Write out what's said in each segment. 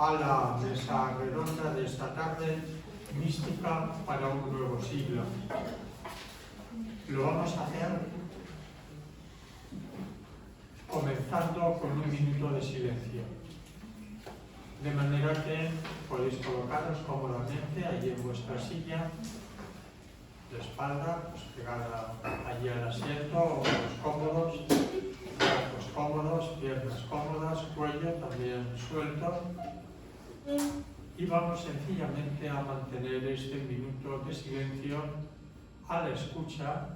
a la mesa redonda de esta tarde, mística para un nuevo siglo. Lo vamos a hacer comenzando con un minuto de silencio, de manera que podéis colocaros cómodamente allí en vuestra silla, de espalda, pues pegada allí al asiento, hombros cómodos, brazos cómodos, piernas cómodas, cuello también suelto. Y vamos sencillamente a mantener este minuto de silencio a la escucha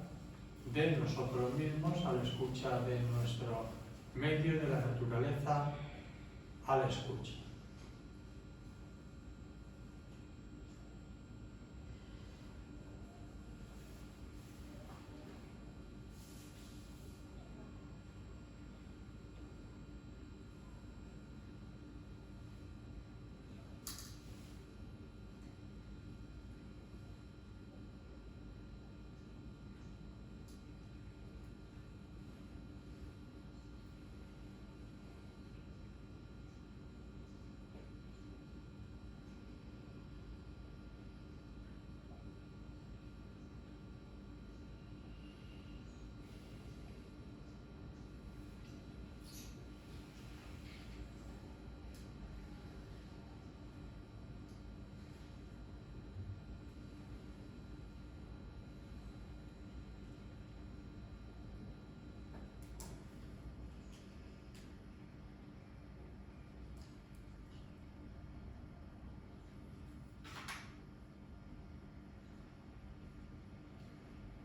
de nosotros mismos, a la escucha de nuestro medio, de la naturaleza, a la escucha.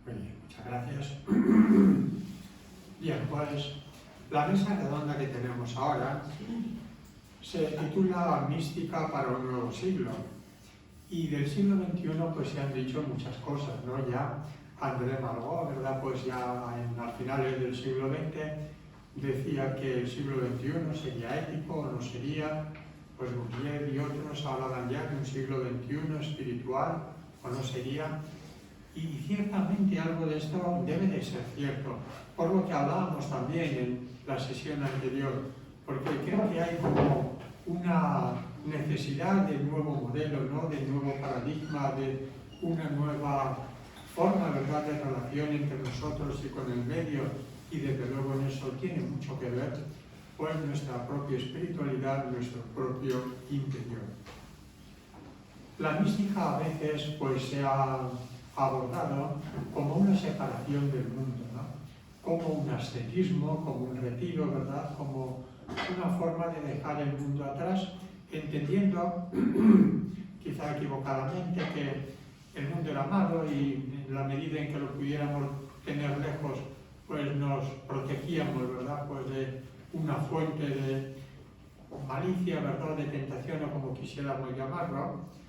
Muy bien, muchas gracias. Bien, pues la mesa redonda que tenemos ahora se titula Mística para un nuevo siglo. Y del siglo XXI pues se han dicho muchas cosas, ¿no? Ya André Malraux, ¿verdad? Pues ya a finales del siglo XX decía que el siglo XXI sería ético o no sería, pues Bourdieu y otros hablaban ya de un siglo XXI espiritual o no sería. Y ciertamente algo de esto debe de ser cierto, por lo que hablábamos también en la sesión anterior, porque creo que hay como una necesidad de nuevo modelo, ¿no? De nuevo paradigma, de una nueva forma, ¿verdad?, de relación entre nosotros y con el medio, y desde luego en eso tiene mucho que ver pues nuestra propia espiritualidad, nuestro propio interior. La mística a veces pues se ha abordado como una separación del mundo, ¿no? Como un ascetismo, como un retiro, ¿verdad? Como una forma de dejar el mundo atrás, entendiendo, quizá equivocadamente, que el mundo era malo y en la medida en que lo pudiéramos tener lejos, pues nos protegíamos, ¿verdad? Pues de una fuente de malicia, ¿verdad? De tentación o como quisiéramos llamarlo.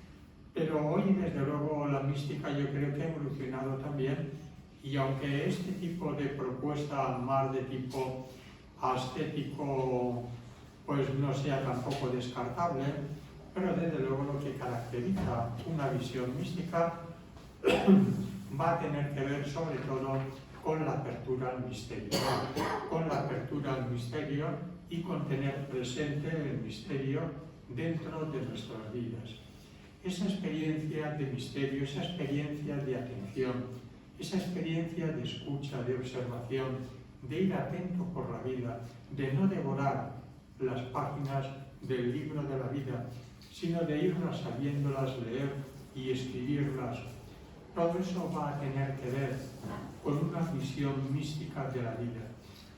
Pero hoy, desde luego, la mística yo creo que ha evolucionado también, y aunque este tipo de propuesta más de tipo ascético pues no sea tampoco descartable, pero desde luego lo que caracteriza una visión mística va a tener que ver sobre todo con la apertura al misterio, y con tener presente el misterio dentro de nuestras vidas. Esa experiencia de misterio, esa experiencia de atención, esa experiencia de escucha, de observación, de ir atento por la vida, de no devorar las páginas del libro de la vida, sino de irlas sabiéndolas leer y escribirlas. Todo eso va a tener que ver con una visión mística de la vida.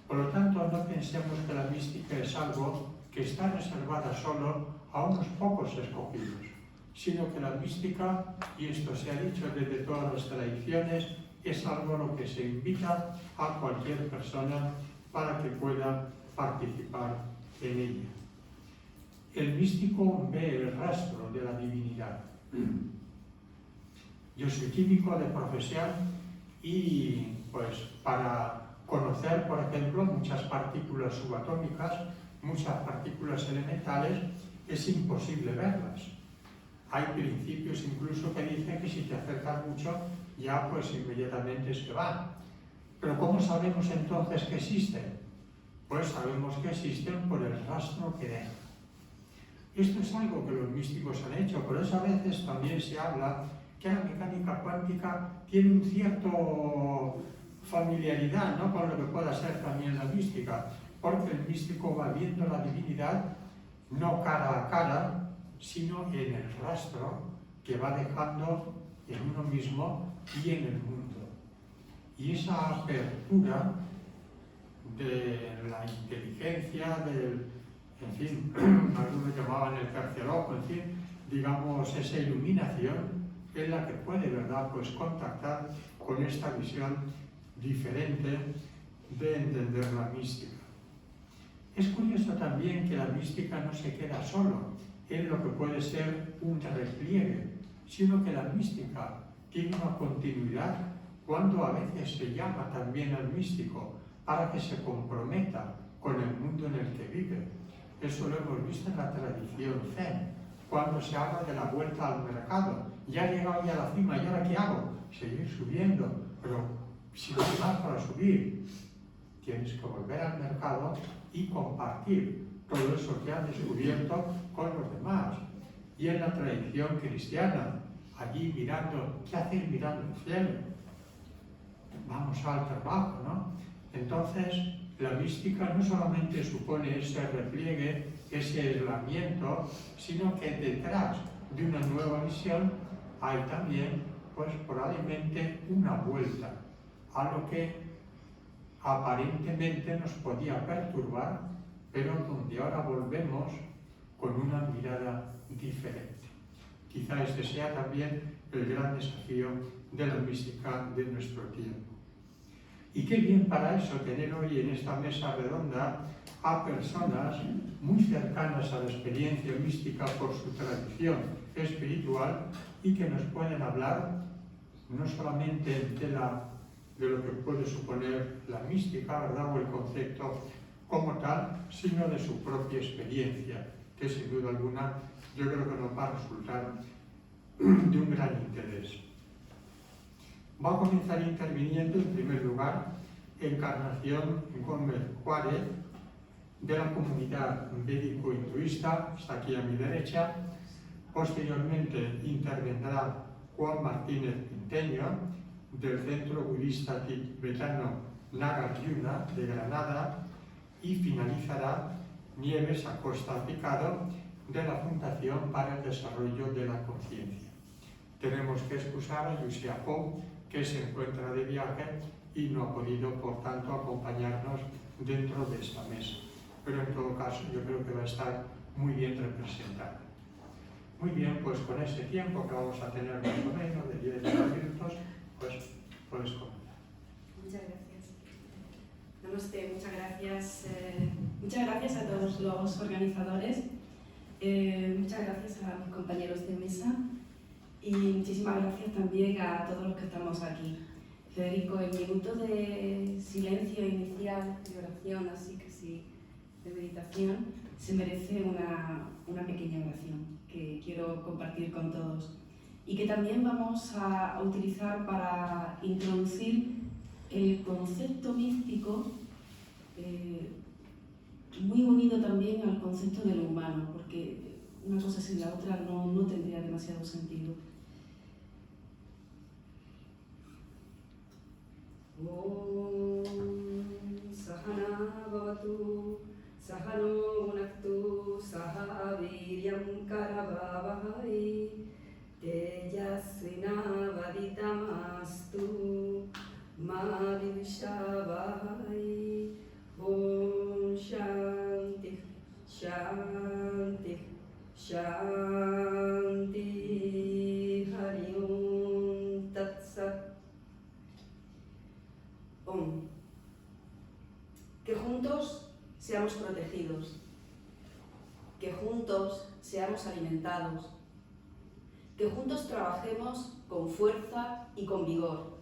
Por lo tanto, no pensemos que la mística es algo que está reservada solo a unos pocos escogidos, sino que la mística, y esto se ha dicho desde todas las tradiciones, es algo a lo que se invita a cualquier persona para que pueda participar en ella. El místico ve el rastro de la divinidad. Yo soy químico de profesión y pues para conocer, por ejemplo, muchas partículas subatómicas, muchas partículas elementales, es imposible verlas. Hay principios incluso que dicen que si te acercas mucho, ya pues inmediatamente se van. Pero ¿cómo sabemos entonces que existen? Pues sabemos que existen por el rastro que dejan. Esto es algo que los místicos han hecho, por eso a veces también se habla que la mecánica cuántica tiene un cierto familiaridad, ¿no?, con lo que pueda ser también la mística, porque el místico va viendo la divinidad no cara a cara, sino en el rastro que va dejando en uno mismo y en el mundo. Y esa apertura de la inteligencia, en fin, algunos llamaban el tercer ojo, en fin, digamos, esa iluminación es la que puede, ¿verdad?, pues contactar con esta visión diferente de entender la mística. Es curioso también que la mística no se queda solo en lo que puede ser un repliegue, sino que la mística tiene una continuidad cuando a veces se llama también al místico para que se comprometa con el mundo en el que vive. Eso lo hemos visto en la tradición zen, cuando se habla de la vuelta al mercado. Ya he llegado ya a la cima, ¿y ahora qué hago? Seguir subiendo, pero si no hay más para subir, tienes que volver al mercado y compartir todo eso que has descubierto con los demás. Y en la tradición cristiana, allí mirando, ¿qué haces mirando el cielo? Vamos al trabajo, ¿no? Entonces, la mística no solamente supone ese repliegue, ese aislamiento, sino que detrás de una nueva visión hay también, pues probablemente una vuelta a lo que aparentemente nos podía perturbar, pero donde ahora volvemos con una mirada diferente. Quizá este sea también el gran desafío de la mística de nuestro tiempo. Y qué bien para eso tener hoy en esta mesa redonda a personas muy cercanas a la experiencia mística por su tradición espiritual y que nos pueden hablar no solamente de lo que puede suponer la mística, ¿verdad?, o el concepto como tal, sino de su propia experiencia, que sin duda alguna yo creo que nos va a resultar de un gran interés. Va a comenzar interviniendo en primer lugar Encarnación Gómez Juárez, de la comunidad médico-hinduista, está aquí a mi derecha. Posteriormente intervendrá Juan Martínez Pinteño, del Centro Budista Tibetano Nagarjuna de Granada, y finalizará Nieves Acosta Picado, de la Fundación para el Desarrollo de la Conciencia. Tenemos que excusar a Yusia Pou, que se encuentra de viaje y no ha podido, por tanto, acompañarnos dentro de esta mesa. Pero en todo caso, yo creo que va a estar muy bien representada. Muy bien, pues con ese tiempo que vamos a tener más o menos de 10 minutos, pues puedes comenzar. Muchas gracias. Namaste, muchas gracias. Muchas gracias a todos los organizadores. Muchas gracias a mis compañeros de mesa y muchísimas gracias también a todos los que estamos aquí. Federico, el minuto de silencio inicial, de oración, así que sí, de meditación, se merece una pequeña oración que quiero compartir con todos y que también vamos a utilizar para introducir el concepto místico, muy unido también al concepto de lo humano, porque una cosa sin la otra no tendría demasiado sentido. Om Sahana Bhavatu Sahano Bhunaktu Saha Viryam Karavavahai Tejasvina Vaditamastu Ma Vivishavahai. Om Shanti Shanti Shanti Hari Om Tat Sat. Om. Que juntos seamos protegidos, que juntos seamos alimentados, que juntos trabajemos con fuerza y con vigor,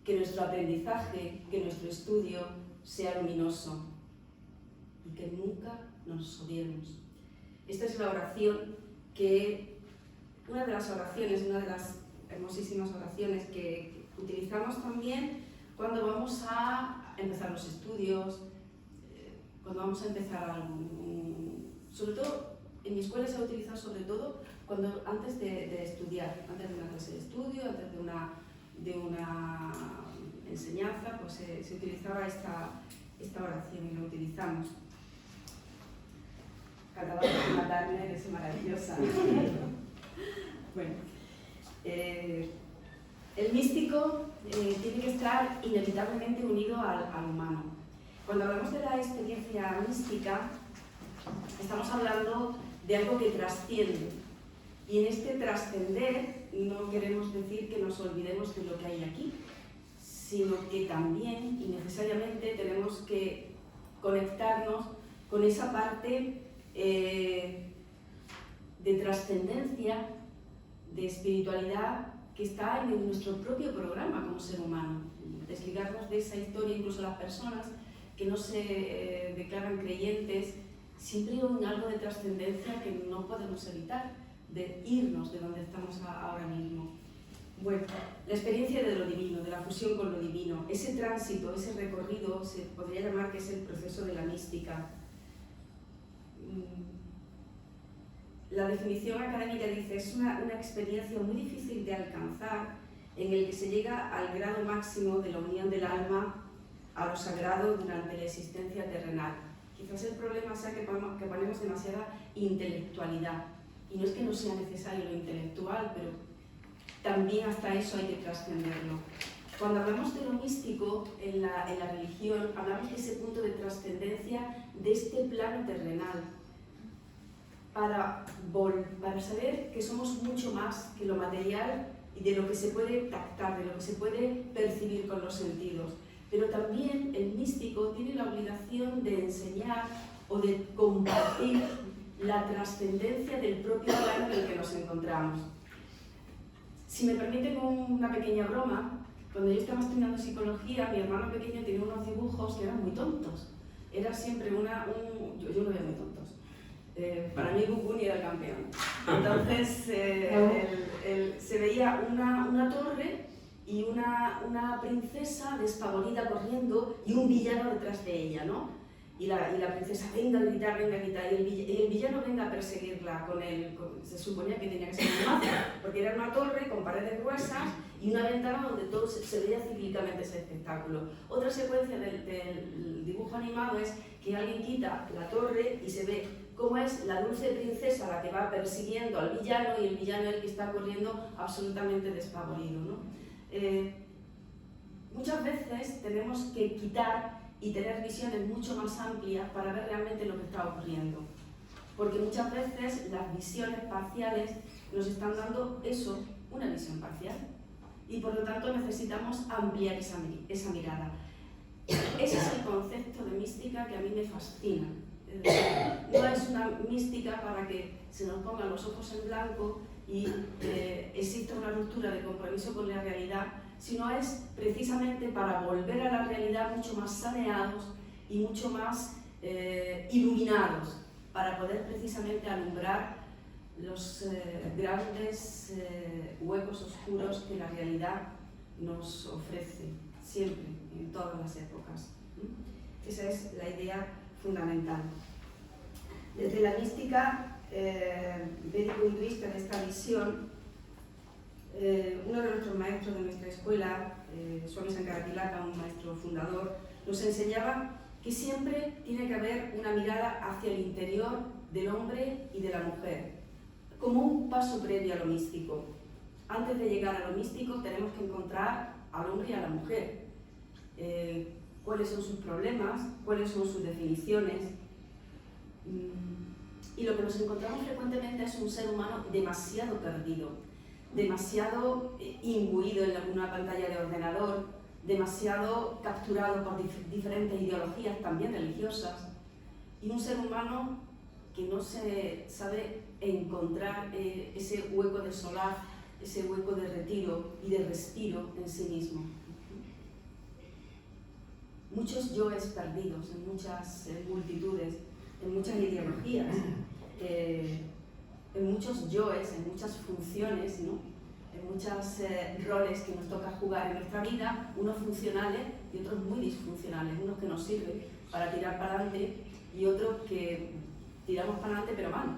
que nuestro aprendizaje, que nuestro estudio sea luminoso y que nunca nos odiemos. Esta es la oración una de las hermosísimas oraciones que utilizamos también cuando vamos a empezar los estudios, cuando vamos a empezar algo, Sobre todo, en mi escuela se ha utilizado sobre todo antes de estudiar, antes de una clase de estudio, antes de una enseñanza, pues se utilizaba esta oración y la utilizamos. Cantaba por matarme, es maravillosa. Bueno, el místico tiene que estar inevitablemente unido al humano. Cuando hablamos de la experiencia mística, estamos hablando de algo que trasciende. Y en este trascender no queremos decir que nos olvidemos de lo que hay aquí, sino que también y necesariamente tenemos que conectarnos con esa parte de trascendencia, de espiritualidad que está en nuestro propio programa como ser humano. Desligarnos de esa historia, incluso las personas que no se declaran creyentes, siempre hay algo de trascendencia que no podemos evitar, de irnos de donde estamos ahora mismo. Bueno, la experiencia de lo divino, de la fusión con lo divino, ese tránsito, ese recorrido, se podría llamar que es el proceso de la mística. La definición académica dice, es una experiencia muy difícil de alcanzar, en el que se llega al grado máximo de la unión del alma a lo sagrado durante la existencia terrenal. Quizás el problema sea que ponemos demasiada intelectualidad, y no es que no sea necesario lo intelectual, pero también hasta eso hay que trascenderlo. Cuando hablamos de lo místico en la religión, hablamos de ese punto de trascendencia de este plano terrenal, para saber que somos mucho más que lo material y de lo que se puede tactar, de lo que se puede percibir con los sentidos. Pero también el místico tiene la obligación de enseñar o de compartir la trascendencia del propio plano en el que nos encontramos. Si me permiten una pequeña broma, cuando yo estaba estudiando psicología, mi hermano pequeño tenía unos dibujos que eran muy tontos. Era siempre yo lo veía muy tontos. Para mí Bukuni era el campeón. Entonces se veía una torre y una princesa despavorida corriendo y un villano detrás de ella, ¿no? Y la princesa venga a gritar, y el villano venga a perseguirla se suponía que tenía que ser un mazo, porque era una torre con paredes gruesas y una ventana donde todo se veía cíclicamente ese espectáculo. Otra secuencia del dibujo animado es que alguien quita la torre y se ve cómo es la dulce princesa la que va persiguiendo al villano y el villano el que está corriendo absolutamente despavorido, ¿no? Muchas veces tenemos que quitar y tener visiones mucho más amplias para ver realmente lo que está ocurriendo. Porque muchas veces las visiones parciales nos están dando eso, una visión parcial. Y por lo tanto necesitamos ampliar esa mirada. Ese es el concepto de mística que a mí me fascina. No es una mística para que se nos pongan los ojos en blanco y exista una ruptura de compromiso con la realidad, sino es precisamente para volver a la realidad mucho más saneados y mucho más iluminados, para poder precisamente alumbrar los grandes huecos oscuros que la realidad nos ofrece, siempre, en todas las épocas. Esa es la idea fundamental. Desde la mística védico-hinduista de esta visión, uno de nuestros maestros de nuestra escuela, Swami Sankaratilaka, un maestro fundador, nos enseñaba que siempre tiene que haber una mirada hacia el interior del hombre y de la mujer, como un paso previo a lo místico. Antes de llegar a lo místico tenemos que encontrar al hombre y a la mujer. Cuáles son sus problemas, cuáles son sus definiciones. Y lo que nos encontramos frecuentemente es un ser humano demasiado perdido, demasiado imbuido en alguna pantalla de ordenador, demasiado capturado por diferentes ideologías, también religiosas, y un ser humano que no se sabe encontrar ese hueco de solaz, ese hueco de retiro y de respiro en sí mismo. Muchos yoes perdidos en muchas multitudes, en muchas ideologías, en muchos yoes, en muchas funciones, ¿no? En muchos roles que nos toca jugar en nuestra vida, unos funcionales y otros muy disfuncionales, unos que nos sirven para tirar para adelante y otros que tiramos para adelante pero mal.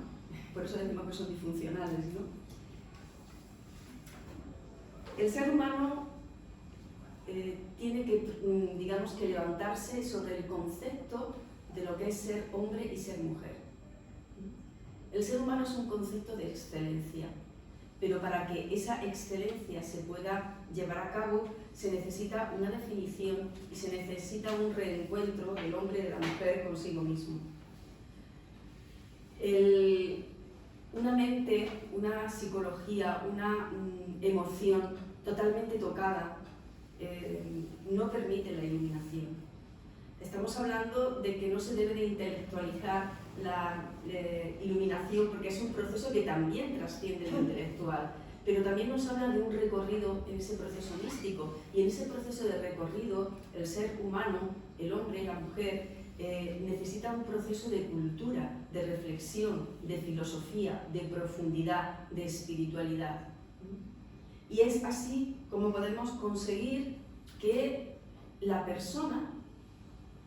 Por eso decimos que son disfuncionales, ¿no? El ser humano tiene que, digamos, que levantarse sobre el concepto de lo que es ser hombre y ser mujer. El ser humano es un concepto de excelencia, pero para que esa excelencia se pueda llevar a cabo se necesita una definición y se necesita un reencuentro del hombre y de la mujer consigo mismo. Una mente, una psicología, una emoción totalmente tocada no permite la iluminación. Estamos hablando de que no se debe de intelectualizar la iluminación porque es un proceso que también trasciende lo intelectual, pero también nos habla de un recorrido en ese proceso místico, y en ese proceso de recorrido el ser humano, el hombre, la mujer, necesita un proceso de cultura, de reflexión, de filosofía, de profundidad, de espiritualidad. Y es así como podemos conseguir que la persona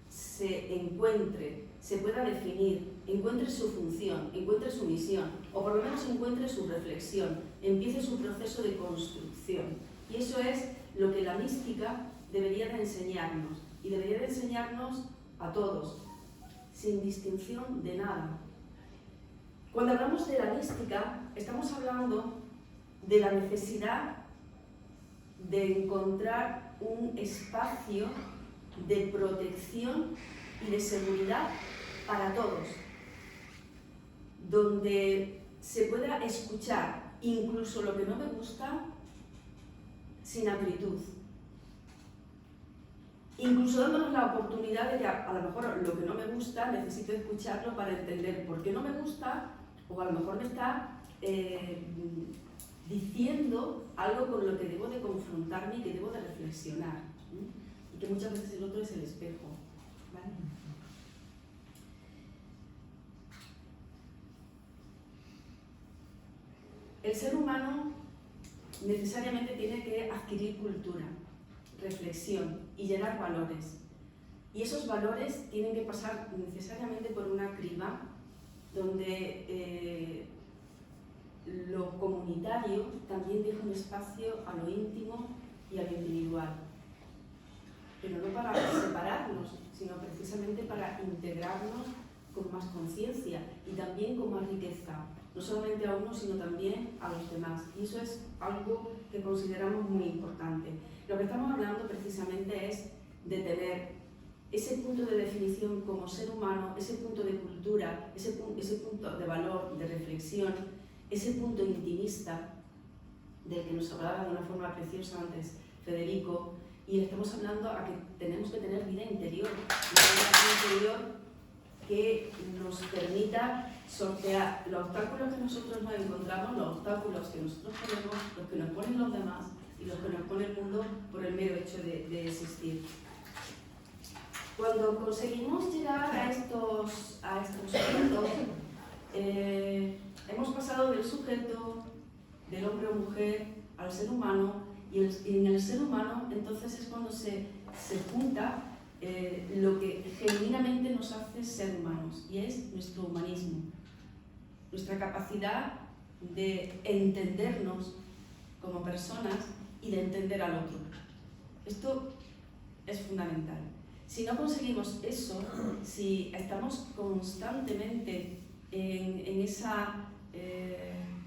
se encuentre, se pueda definir, encuentre su función, encuentre su misión, o por lo menos encuentre su reflexión, empiece su proceso de construcción. Y eso es lo que la mística debería de enseñarnos, y debería de enseñarnos a todos, sin distinción de nada. Cuando hablamos de la mística, estamos hablando de la necesidad de encontrar un espacio de protección y de seguridad para todos, donde se pueda escuchar incluso lo que no me gusta sin acritud, incluso dándonos la oportunidad de que a lo mejor lo que no me gusta necesito escucharlo para entender por qué no me gusta, o a lo mejor me está diciendo algo con lo que debo de confrontarme y que debo de reflexionar, y que muchas veces el otro es el espejo, ¿vale? El ser humano necesariamente tiene que adquirir cultura, reflexión y llenar valores. Y esos valores tienen que pasar necesariamente por una criba donde lo comunitario también deja un espacio a lo íntimo y a lo individual. Pero no para separarnos, sino precisamente para integrarnos con más conciencia y también con más riqueza, no solamente a uno, sino también a los demás. Y eso es algo que consideramos muy importante. Lo que estamos hablando precisamente es de tener ese punto de definición como ser humano, ese punto de cultura, ese punto de valor, de reflexión, ese punto intimista del que nos hablaba de una forma preciosa antes Federico, y estamos hablando a que tenemos que tener vida interior, que nos permita sortear los obstáculos que nosotros nos encontramos, los obstáculos que nosotros ponemos, los que nos ponen los demás y los que nos pone el mundo por el mero hecho de existir. Cuando conseguimos llegar a estos puntos, hemos pasado del sujeto, del hombre o mujer, al ser humano, y en el ser humano entonces es cuando se junta lo que genuinamente nos hace ser humanos, y es nuestro humanismo, nuestra capacidad de entendernos como personas y de entender al otro. Esto es fundamental. Si no conseguimos eso, si estamos constantemente en esa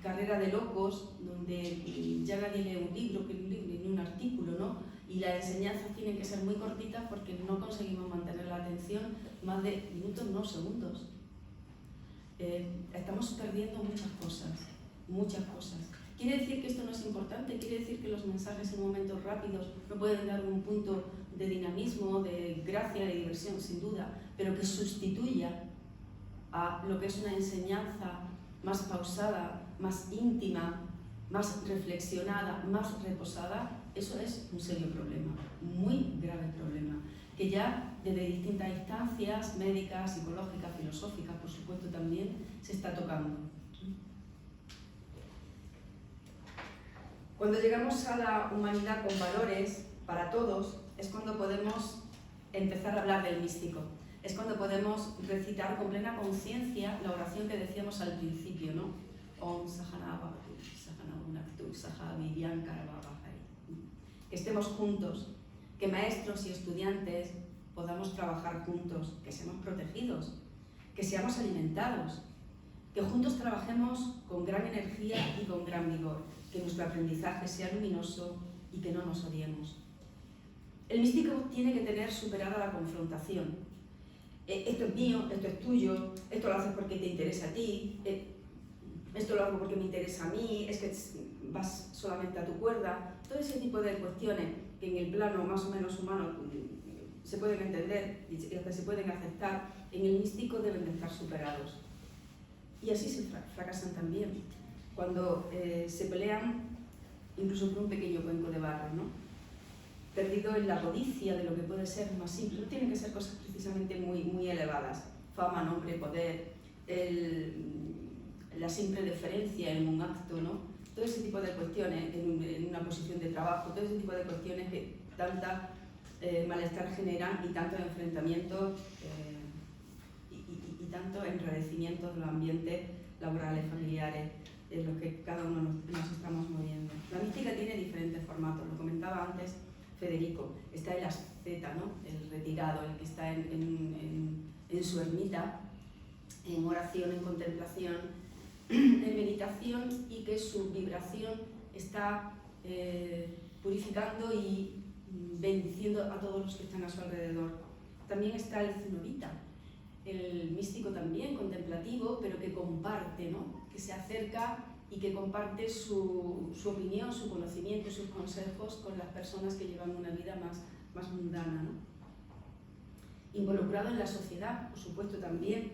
carrera de locos, donde ya nadie lee un libro, ni un artículo, ¿no? Y las enseñanzas tienen que ser muy cortitas porque no conseguimos mantener la atención más de minutos, no segundos. Estamos perdiendo muchas cosas, muchas cosas. ¿Quiere decir que esto no es importante? ¿Quiere decir que los mensajes en momentos rápidos no pueden dar un punto de dinamismo, de gracia, de diversión? Sin duda, pero que sustituya a lo que es una enseñanza más pausada, más íntima, más reflexionada, más reposada? Eso es un serio problema, muy grave problema, que ya desde distintas instancias médicas, psicológicas, filosóficas, por supuesto también, se está tocando. Cuando llegamos a la humanidad con valores para todos, es cuando podemos empezar a hablar del místico. es cuando podemos recitar con plena conciencia la oración que decíamos al principio, ¿no? Om Sahana Bhavatu, Sahana Bhunaktu, Saha Viryam Karavavahai. Que estemos juntos, que maestros y estudiantes podamos trabajar juntos, que seamos protegidos, que seamos alimentados, que juntos trabajemos con gran energía y con gran vigor, que nuestro aprendizaje sea luminoso y que no nos odiemos. El místico tiene que tener superada la confrontación. Esto es mío, esto es tuyo, esto lo haces porque te interesa a ti, esto lo hago porque me interesa a mí, es que vas solamente a tu cuerda. Todo ese tipo de cuestiones que en el plano más o menos humano se pueden entender y hasta se pueden aceptar, en el místico deben de estar superados. Y así se fracasan también, cuando se pelean incluso por un pequeño cuenco de barro, ¿no? Perdido en la codicia de lo que puede ser más simple. No tienen que ser cosas precisamente muy elevadas. Fama, nombre, poder, la simple deferencia en un acto, ¿no? Todo ese tipo de cuestiones, en una posición de trabajo, todo ese tipo de cuestiones que tanta malestar generan y tanto enfrentamiento y tanto enrarecimiento de los ambientes laborales, familiares, en los que cada uno nos estamos moviendo. La mística tiene diferentes formatos, lo comentaba antes Federico. Está el asceta, ¿no? El retirado, el que está en su ermita, en oración, en contemplación, en meditación, y que su vibración está purificando y bendiciendo a todos los que están a su alrededor. También está el cenobita, el místico también, contemplativo, pero que comparte, ¿no? Que se acerca y que comparte su opinión, su conocimiento, sus consejos con las personas que llevan una vida más mundana, ¿no? Involucrado en la sociedad, por supuesto, también,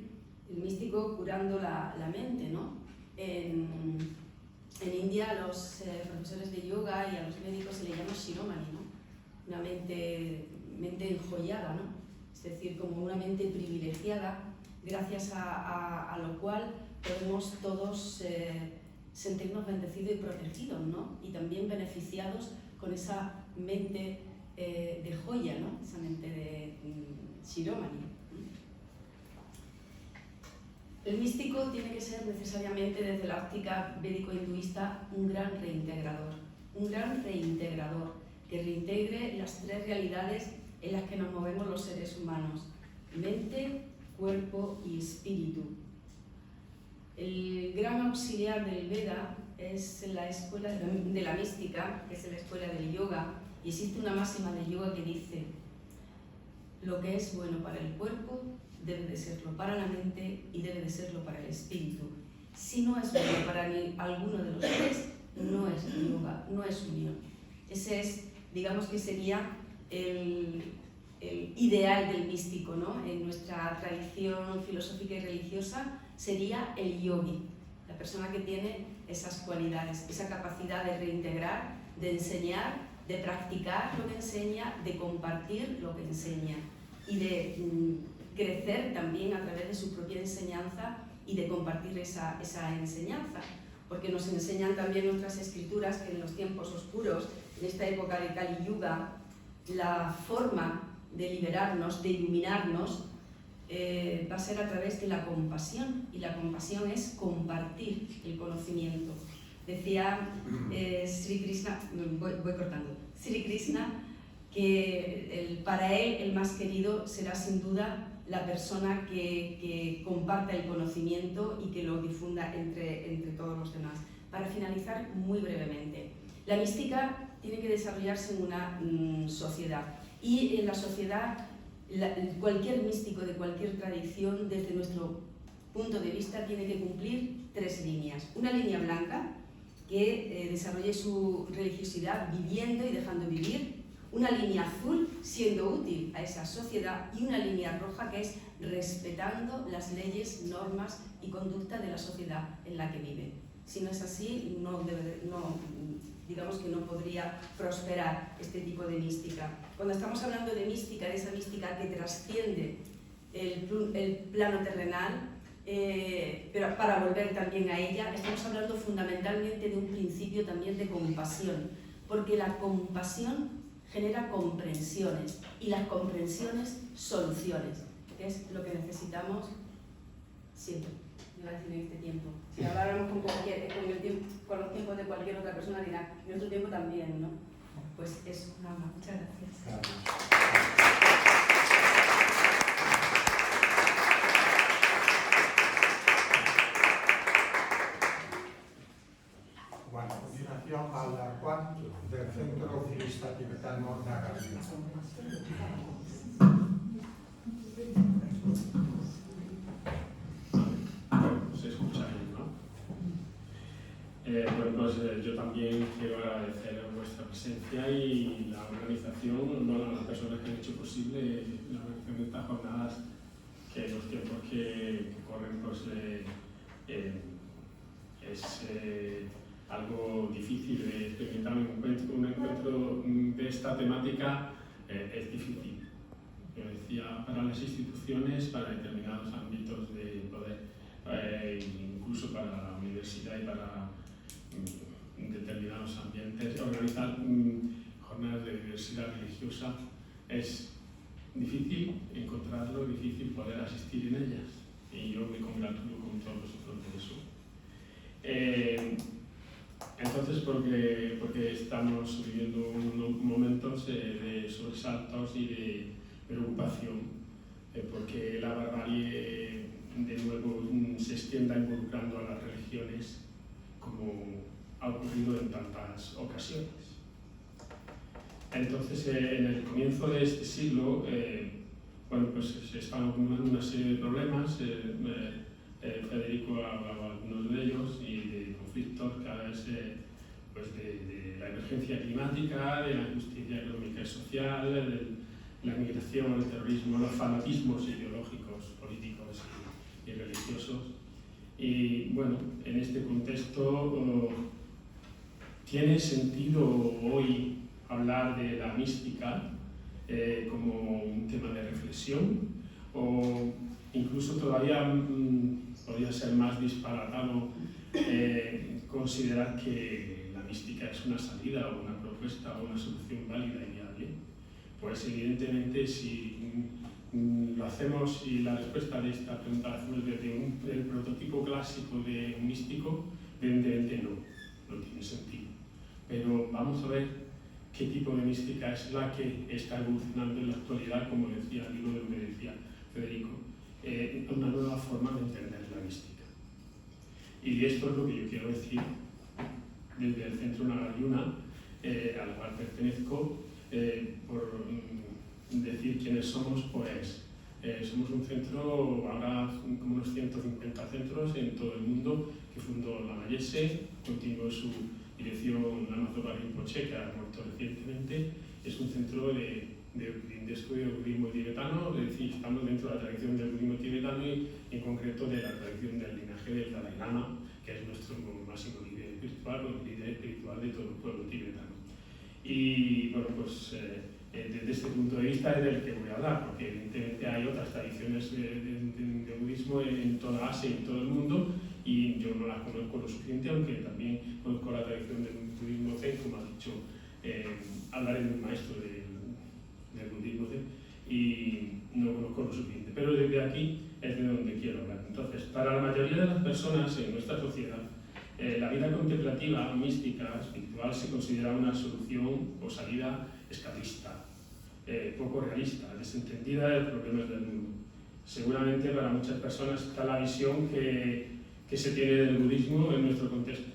el místico curando la mente, ¿no? En India a los profesores de yoga y a los médicos se le llama shiromani, ¿no? Una mente enjollada, ¿no? Es decir, como una mente privilegiada, gracias a lo cual podemos todos sentirnos bendecidos y protegidos, ¿no? Y también beneficiados con esa mente de joya, ¿no? Esa mente de shiromani. El místico tiene que ser necesariamente, desde la óptica védico-hinduista, un gran reintegrador que reintegre las tres realidades en las que nos movemos los seres humanos: mente, cuerpo y espíritu. El gran auxiliar del Veda es la escuela de la mística, que es la escuela del yoga, y existe una máxima de yoga que dice: lo que es bueno para el cuerpo debe de serlo para la mente y debe de serlo para el espíritu. Si no es bueno para alguno de los tres, no es yoga, no es unión. Ese es, digamos que sería el ideal del místico, ¿no? En nuestra tradición filosófica y religiosa sería el yogi, la persona que tiene esas cualidades, esa capacidad de reintegrar, de enseñar, de practicar lo que enseña, de compartir lo que enseña y de crecer también a través de su propia enseñanza y de compartir esa enseñanza, porque nos enseñan también nuestras escrituras que en los tiempos oscuros, en esta época de Kali Yuga, la forma de liberarnos, de iluminarnos, va a ser a través de la compasión, y la compasión es compartir el conocimiento. Decía Sri Krishna, voy cortando, Sri Krishna, que para él el más querido será sin duda la persona que comparta el conocimiento y que lo difunda entre todos los demás. Para finalizar, muy brevemente, la mística tiene que desarrollarse en una sociedad, y en la sociedad cualquier místico de cualquier tradición, desde nuestro punto de vista, tiene que cumplir tres líneas. Una línea blanca, que desarrolle su religiosidad viviendo y dejando vivir; una línea azul, siendo útil a esa sociedad; y una línea roja, que es respetando las leyes, normas y conducta de la sociedad en la que vive. Si no es así, digamos que no podría prosperar este tipo de mística. Cuando estamos hablando de mística, de esa mística que trasciende el plano terrenal, pero para volver también a ella, estamos hablando fundamentalmente de un principio también de compasión, porque la compasión genera comprensiones, y las comprensiones, soluciones. que es lo que necesitamos siempre, iba a decir en este tiempo. Si habláramos con los tiempos de cualquier otra persona, dirá, en nuestro tiempo también, ¿no? Pues eso, nada más. Muchas gracias. Gracias. Bueno, a continuación habla Juan del Centro Civilista Tibetano Nagarjuna. Se escucha bien, ¿no? Bueno, pues yo también quiero agradecer vuestra presencia y la organización, bueno, a las personas que han hecho posible la organización de estas jornadas, que en los tiempos que corren pues, es algo difícil de experimentar. Un encuentro de esta temática es difícil. Yo decía, para las instituciones, para determinados ámbitos de poder, incluso para la universidad y para determinados ambientes, organizar jornadas de diversidad religiosa es difícil encontrarlo, difícil poder asistir en ellas, y yo me congratulo con todos vosotros de eso. Entonces, porque estamos viviendo unos momentos de sobresaltos y de preocupación, porque la barbarie de nuevo se extienda involucrando a las religiones, como ha ocurrido en tantas ocasiones. Entonces, en el comienzo de este siglo, bueno, pues se están acumulando una serie de problemas. Federico ha hablado de algunos de ellos, y de conflictos cada vez pues de la emergencia climática, de la injusticia económica y social, de la migración, el terrorismo, los fanatismos ideológicos, políticos y religiosos. Y bueno, en este contexto tiene sentido hoy hablar de la mística como un tema de reflexión, o incluso todavía podría ser más disparatado considerar que la mística es una salida o una propuesta o una solución válida y viable. Pues evidentemente, si lo hacemos y la respuesta de esta pregunta la hacemos desde el prototipo clásico de un místico, evidentemente no tiene sentido. Pero vamos a ver qué tipo de mística es la que está evolucionando en la actualidad, como decía el libro de lo que decía Federico, una nueva forma de entender la mística. Y esto es lo que yo quiero decir desde el Centro Nagarjuna, al cual pertenezco. Por decir quiénes somos, pues somos un centro, ahora como unos 150 centros en todo el mundo, que fundó Lama Yese, continuó su dirección Lama Zopa Rinpoche, que ha muerto recientemente. Es un centro de estudio del budismo tibetano, es decir, estamos dentro de la tradición del budismo tibetano y en concreto de la tradición del linaje del Dalai Lama, que es nuestro máximo líder espiritual, o el líder espiritual de todo el pueblo tibetano. Y bueno, pues desde este punto de vista es del que voy a hablar, porque evidentemente hay otras tradiciones de budismo en toda Asia y en todo el mundo, y yo no las conozco lo suficiente, aunque también conozco la tradición del budismo zen, como ha dicho, hablaré de un maestro del budismo zen, y no conozco lo suficiente, pero desde aquí es de donde quiero hablar. Entonces, para la mayoría de las personas en nuestra sociedad, la vida contemplativa, mística, espiritual, se considera una solución o salida escapista, poco realista, desentendida de los problemas del mundo. Seguramente para muchas personas está la visión que se tiene del budismo en nuestro contexto.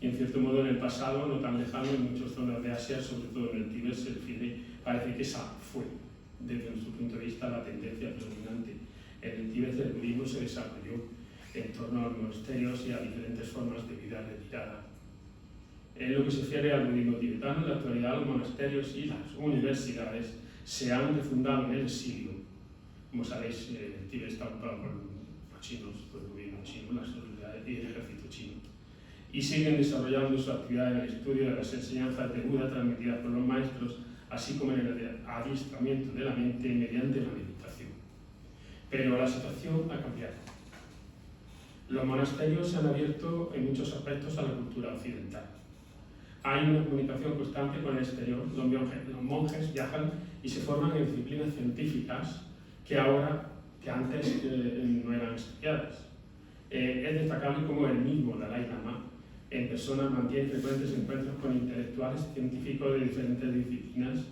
Y en cierto modo en el pasado, no tan lejano, en muchas zonas de Asia, sobre todo en el Tíbet, se refiere, parece que esa fue, desde nuestro punto de vista, la tendencia predominante. En el Tíbet el budismo se desarrolló en torno a los monasterios y a diferentes formas de vida retirada. En lo que se refiere al budismo tibetano, en la actualidad los monasterios y las universidades se han refundado en el exilio. Como sabéis, el Tíbet está ocupado por los chinos, por el gobierno chino, las autoridades y el ejército chino. Y siguen desarrollando su actividad en el estudio de las enseñanzas de Buda transmitidas por los maestros, así como en el adiestramiento de la mente mediante la meditación. Pero la situación ha cambiado. Los monasterios se han abierto en muchos aspectos a la cultura occidental. Hay una comunicación constante con el exterior. Los monjes viajan y se forman en disciplinas científicas que antes no eran estudiadas. Es destacable como el mismo Dalai Lama en persona mantiene frecuentes encuentros con intelectuales científicos de diferentes disciplinas.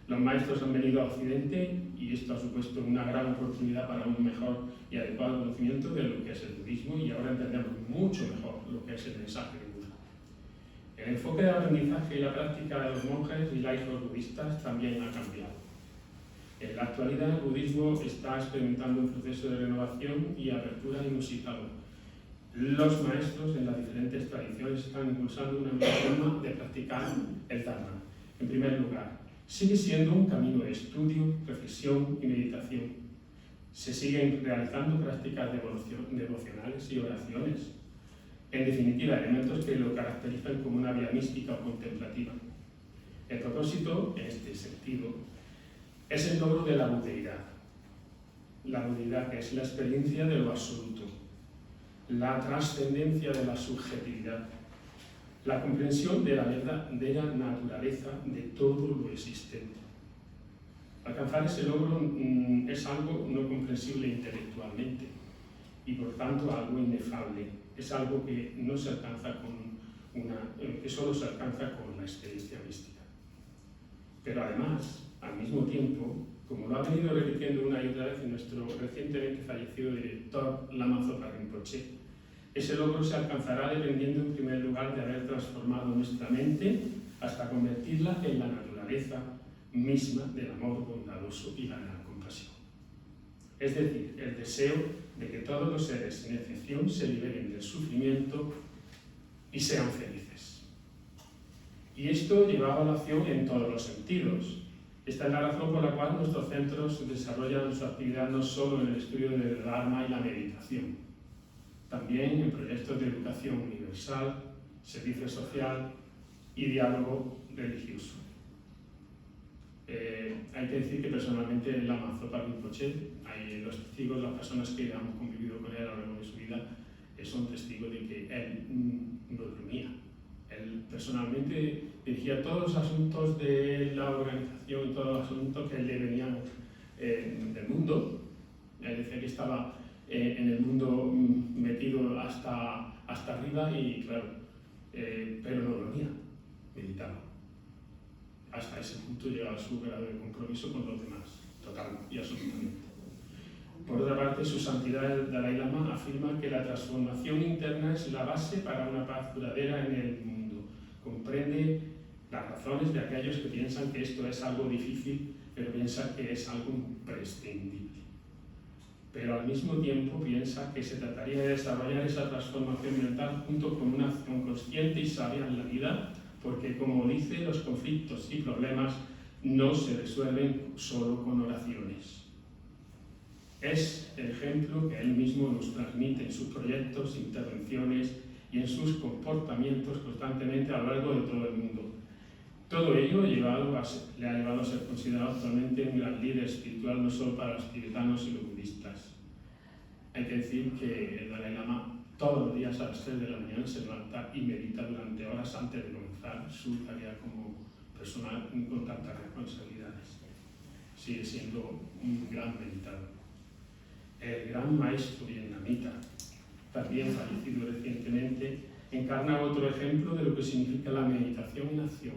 Los maestros han venido a Occidente y esto ha supuesto una gran oportunidad para un mejor y adecuado conocimiento de lo que es el budismo, y ahora entendemos mucho mejor lo que es el mensaje de Buda. El enfoque de aprendizaje y la práctica de los monjes y laicos budistas también ha cambiado. En la actualidad el budismo está experimentando un proceso de renovación y apertura inusitado. Los maestros en las diferentes tradiciones están impulsando una nueva forma de practicar el Dharma. En primer lugar, sigue siendo un camino de estudio, reflexión y meditación. Se siguen realizando prácticas devocionales y oraciones. En definitiva, elementos que lo caracterizan como una vía mística o contemplativa. El propósito, en este sentido, es el logro de la budeidad. La budeidad, que es la experiencia de lo absoluto, la trascendencia de la subjetividad, la comprensión de la verdadera naturaleza de todo lo existente. Alcanzar ese logro es algo no comprensible intelectualmente y por tanto algo inefable. Es algo que no se alcanza que solo se alcanza con la experiencia mística. Pero además, al mismo tiempo, como lo ha venido repitiendo una y otra vez nuestro recientemente fallecido director Lama Zopa Rinpoche, ese logro se alcanzará dependiendo en primer lugar de haber transformado nuestra mente hasta convertirla en la naturaleza misma del amor bondadoso y la gran compasión. Es decir, el deseo de que todos los seres, sin excepción, se liberen del sufrimiento y sean felices. Y esto llevado a la acción en todos los sentidos. Esta es la razón por la cual nuestros centros desarrollan su actividad no solo en el estudio del Dharma y la meditación, también en proyectos de educación universal, servicio social y diálogo religioso. Hay que decir que personalmente el Lama Zopa Rinpoche, los testigos, las personas que han convivido con él a lo largo de su vida, son testigos de que él no dormía. Él personalmente dirigía todos los asuntos de la organización y todos los asuntos que le venían del mundo. Él decía que estaba en el mundo metido hasta arriba y claro, pero no dormía, meditaba. Hasta ese punto llegaba su grado de compromiso con los demás, total y absolutamente. Por otra parte, su santidad el Dalai Lama afirma que la transformación interna es la base para una paz duradera en el mundo. Comprende las razones de aquellos que piensan que esto es algo difícil, pero piensa que es algo imprescindible. Pero al mismo tiempo piensa que se trataría de desarrollar esa transformación mental junto con una acción consciente y sabia en la vida, porque, como dice, los conflictos y problemas no se resuelven solo con oraciones. Es el ejemplo que él mismo nos transmite en sus proyectos, intervenciones y en sus comportamientos constantemente a lo largo de todo el mundo. Todo ello le ha llevado a ser considerado actualmente un gran líder espiritual no solo para los tibetanos y los budistas. Hay que decir que el Dalai Lama todos los días a las 3 de la mañana se levanta y medita durante horas antes de comenzar su tarea como persona con tantas responsabilidades. Sigue siendo un gran meditador. El gran maestro vietnamita, también fallecido recientemente, encarna otro ejemplo de lo que significa la meditación en acción,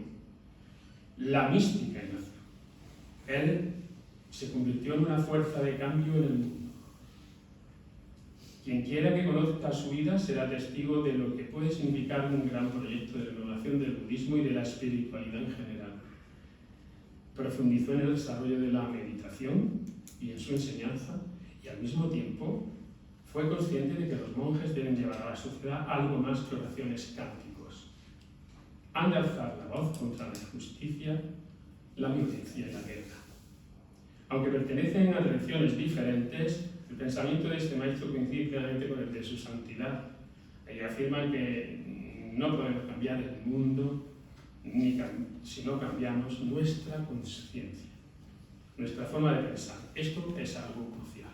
la mística en acción. Él se convirtió en una fuerza de cambio en el mundo. Quien quiera que conozca su vida será testigo de lo que puede significar un gran proyecto de renovación del budismo y de la espiritualidad en general. Profundizó en el desarrollo de la meditación y en su enseñanza, y al mismo tiempo fue consciente de que los monjes deben llevar a la sociedad algo más que oraciones cánticos. Han de alzar la voz contra la injusticia, la violencia y la guerra. Aunque pertenecen a tradiciones diferentes, el pensamiento de este maestro coincide plenamente con el de su santidad. Ellos afirman que no podemos cambiar el mundo si no cambiamos nuestra conciencia, nuestra forma de pensar. Esto es algo crucial.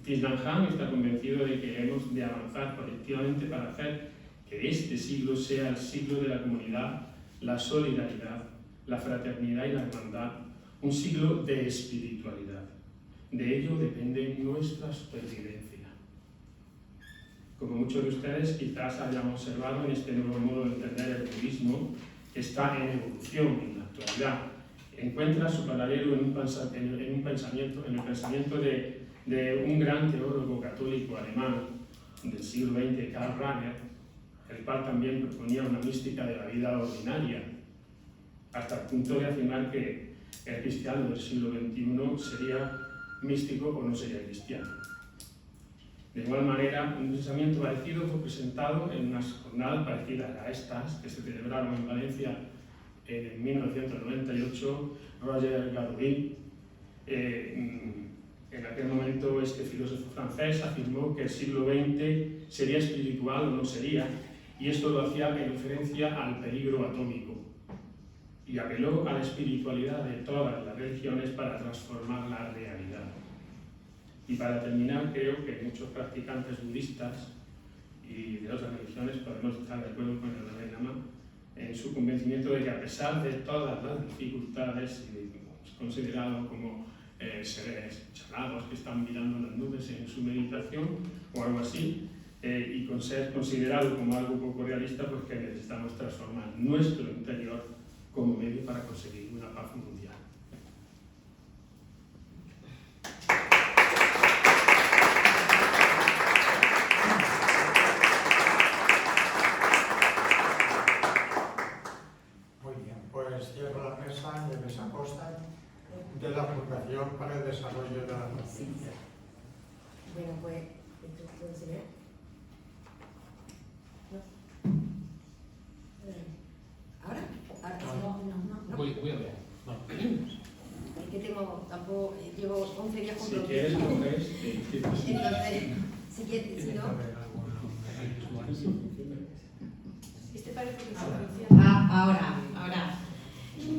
Thich Nhat Hanh está convencido de que hemos de avanzar colectivamente para hacer que este siglo sea el siglo de la comunidad, la solidaridad, la fraternidad y la hermandad, un siglo de espiritualidad. De ello depende nuestra supervivencia. Como muchos de ustedes quizás hayan observado en este nuevo modo de entender el budismo, que está en evolución en la actualidad, encuentra su paralelo en el pensamiento de un gran teólogo católico alemán del siglo XX, Karl Rahner, el cual también proponía una mística de la vida ordinaria, hasta el punto de afirmar que el cristiano del siglo XXI sería místico o no sería cristiano. De igual manera, un pensamiento parecido fue presentado en unas jornadas parecidas a estas que se celebraron en Valencia en 1998. Roger Gaudí, en aquel momento este filósofo francés afirmó que el siglo XX sería espiritual o no sería, y esto lo hacía en referencia al peligro atómico, y apeló a la espiritualidad de todas las religiones para transformar la realidad. Y para terminar, creo que muchos practicantes budistas y de otras religiones podemos estar de acuerdo con el Dalai Lama en su convencimiento de que a pesar de todas las dificultades, considerado como seres chalados que están mirando las nubes en su meditación o algo así, y con ser considerado como algo poco realista, pues que necesitamos transformar nuestro interior como medio para conseguir una paz mundial. Muy bien, pues cierro la mesa de Mesa Costa de la Fundación para el Desarrollo de la Conciencia. Bueno, pues, ¿esto puede enseñar? ¿Ahora? ¿Ahora? No. Voy a ver. No. Es que tampoco, llevo 11 días con Si quieres, coges, Entonces, si quieres, si no... Este parece que se funciona.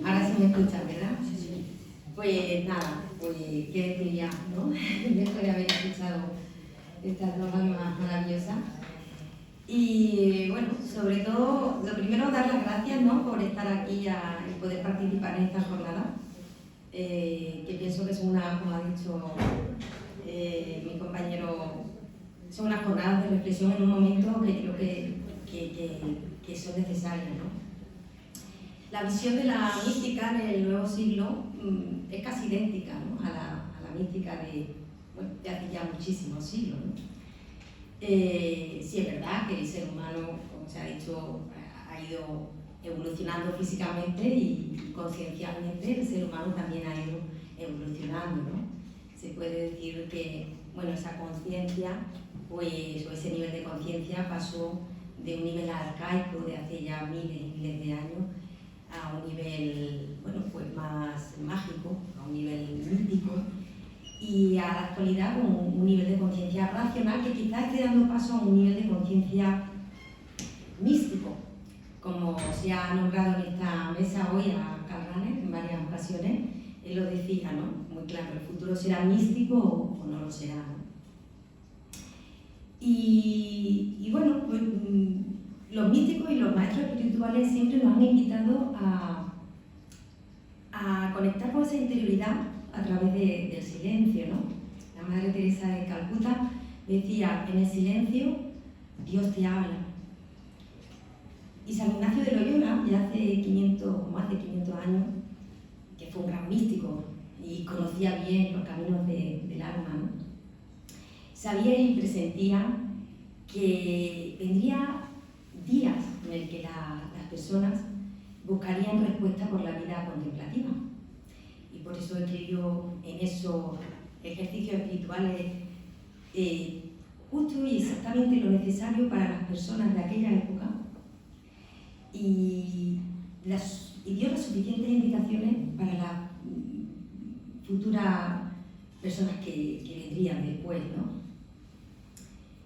Ahora sí me escuchan, ¿verdad? Sí. Pues nada, pues qué decir ya, ¿no? Después de haber escuchado estas dos almas maravillosas. Y bueno, sobre todo, lo primero, dar las gracias, ¿no?, por estar aquí y poder participar en esta jornada, que pienso que son una, como ha dicho mi compañero, son unas jornadas de reflexión en un momento que creo que son necesarias, ¿no? La visión de la mística en el nuevo siglo es casi idéntica, ¿no?, a la mística de hace ya muchísimos siglos, ¿no? Sí, es verdad que el ser humano, como se ha dicho, ha ido evolucionando físicamente y conciencialmente. El ser humano también ha ido evolucionando, ¿no? Se puede decir que, bueno, esa conciencia, pues, o ese nivel de conciencia pasó de un nivel arcaico de hace ya miles y miles de años a un nivel, bueno, pues más mágico, a un nivel místico, y a la actualidad con un nivel de conciencia racional que quizás esté dando paso a un nivel de conciencia místico, como se ha nombrado en esta mesa hoy a Karl Rahner en varias ocasiones. Él lo decía, ¿no?, muy claro: el futuro será místico o no lo será, ¿no? Y bueno, pues, los místicos y los maestros espirituales siempre nos han invitado a conectar con esa interioridad a través del silencio, ¿no? La Madre Teresa de Calcuta decía: en el silencio Dios te habla. Y San Ignacio de Loyola, ya hace más de 500 años, que fue un gran místico y conocía bien los caminos del alma, ¿no?, sabía y presentía que vendría días en el que las personas buscarían respuesta por la vida contemplativa. Y por eso escribió en esos ejercicios espirituales justo y exactamente lo necesario para las personas de aquella época, y dio las suficientes indicaciones para las futuras personas que vendrían después, ¿no?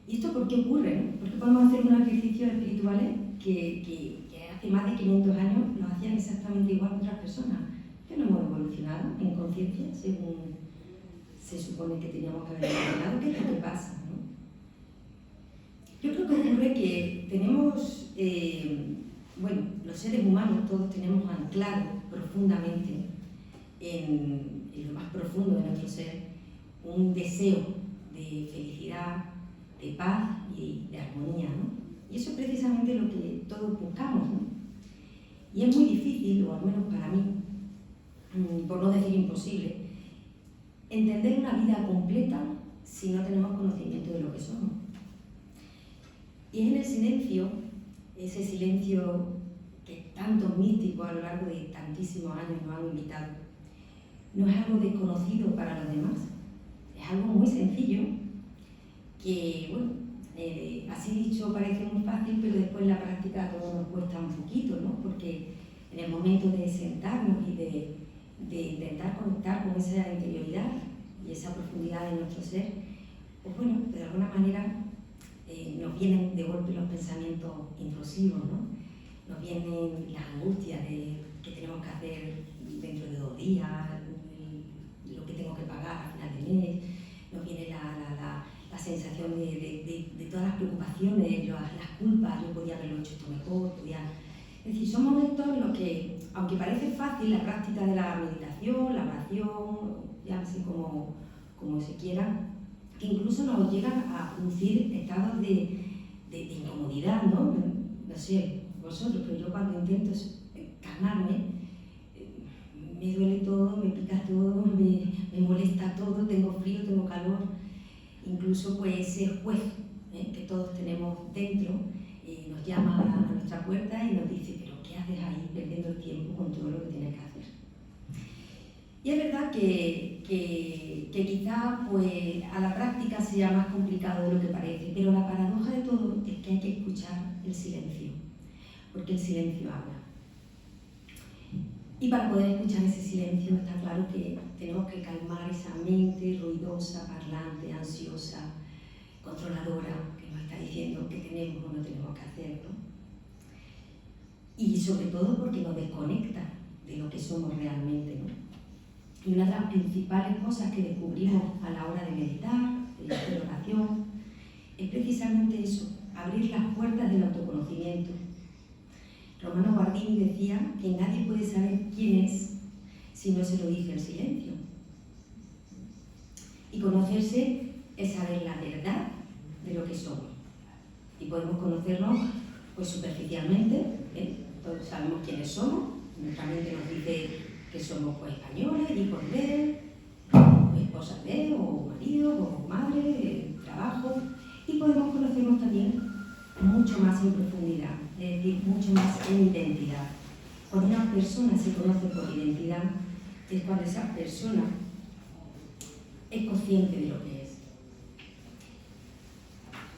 ¿Y esto por qué ocurre, no? Porque podemos hacer unos ejercicios espirituales que hace más de 500 años los hacían exactamente igual que otras personas, que no hemos evolucionado en conciencia según se supone que teníamos que haber evolucionado. ¿Qué es lo que pasa, no? Yo creo que ocurre que tenemos, bueno, los seres humanos todos tenemos anclado profundamente en lo más profundo de nuestro ser un deseo de felicidad, de paz y de armonía, ¿no? Y eso es precisamente lo que todos buscamos, ¿no? Y es muy difícil, o al menos para mí, por no decir imposible, entender una vida completa si no tenemos conocimiento de lo que somos. Y es en el silencio, ese silencio que tantos místicos a lo largo de tantísimos años nos han invitado, no es algo desconocido para los demás, es algo muy sencillo que, bueno, así dicho parece muy fácil, pero después en la práctica todo nos cuesta un poquito, ¿no? Porque en el momento de sentarnos y de intentar conectar con esa interioridad y esa profundidad de nuestro ser, pues bueno, de alguna manera nos vienen de golpe los pensamientos intrusivos, ¿no? Nos vienen las angustias de qué tenemos que hacer dentro de 2 días, lo que tengo que pagar al final del mes, nos viene la sensación de todas las preocupaciones, las culpas, yo podía haberlo hecho esto mejor, Es decir, son momentos en los que, aunque parece fácil la práctica de la meditación, la oración, llámese como se quiera, que incluso nos llegan a producir estados de incomodidad, ¿no? No sé, vosotros, pero yo cuando intento calmarme, me duele todo, me pica todo, me molesta todo, tengo frío, tengo calor, incluso pues ese juez que todos tenemos dentro nos llama a nuestra puerta y nos dice, pero ¿qué haces ahí perdiendo el tiempo con todo lo que tienes que hacer? Y es verdad que quizá pues, a la práctica sea más complicado de lo que parece, pero la paradoja de todo es que hay que escuchar el silencio, porque el silencio habla. Y para poder escuchar ese silencio está claro que tenemos que calmar esa mente ruidosa, parlante, ansiosa, controladora, que nos está diciendo qué tenemos o no tenemos que hacer, ¿no? Y sobre todo porque nos desconecta de lo que somos realmente, ¿no? Y una de las principales cosas que descubrimos a la hora de meditar, de hacer oración, es precisamente eso, abrir las puertas del autoconocimiento. Romano Guardini decía que nadie puede saber quién es si no se lo dice el silencio. Y conocerse es saber la verdad de lo que somos. Y podemos conocernos pues superficialmente, todos sabemos quiénes somos, nuestra mente nos dice que somos pues, españoles, hijos de, esposas de, o maridos, o madre, trabajo, y podemos conocernos también mucho más en profundidad, es decir, mucho más en identidad. Cuando una persona se conoce por identidad, es cuando esa persona es consciente de lo que es.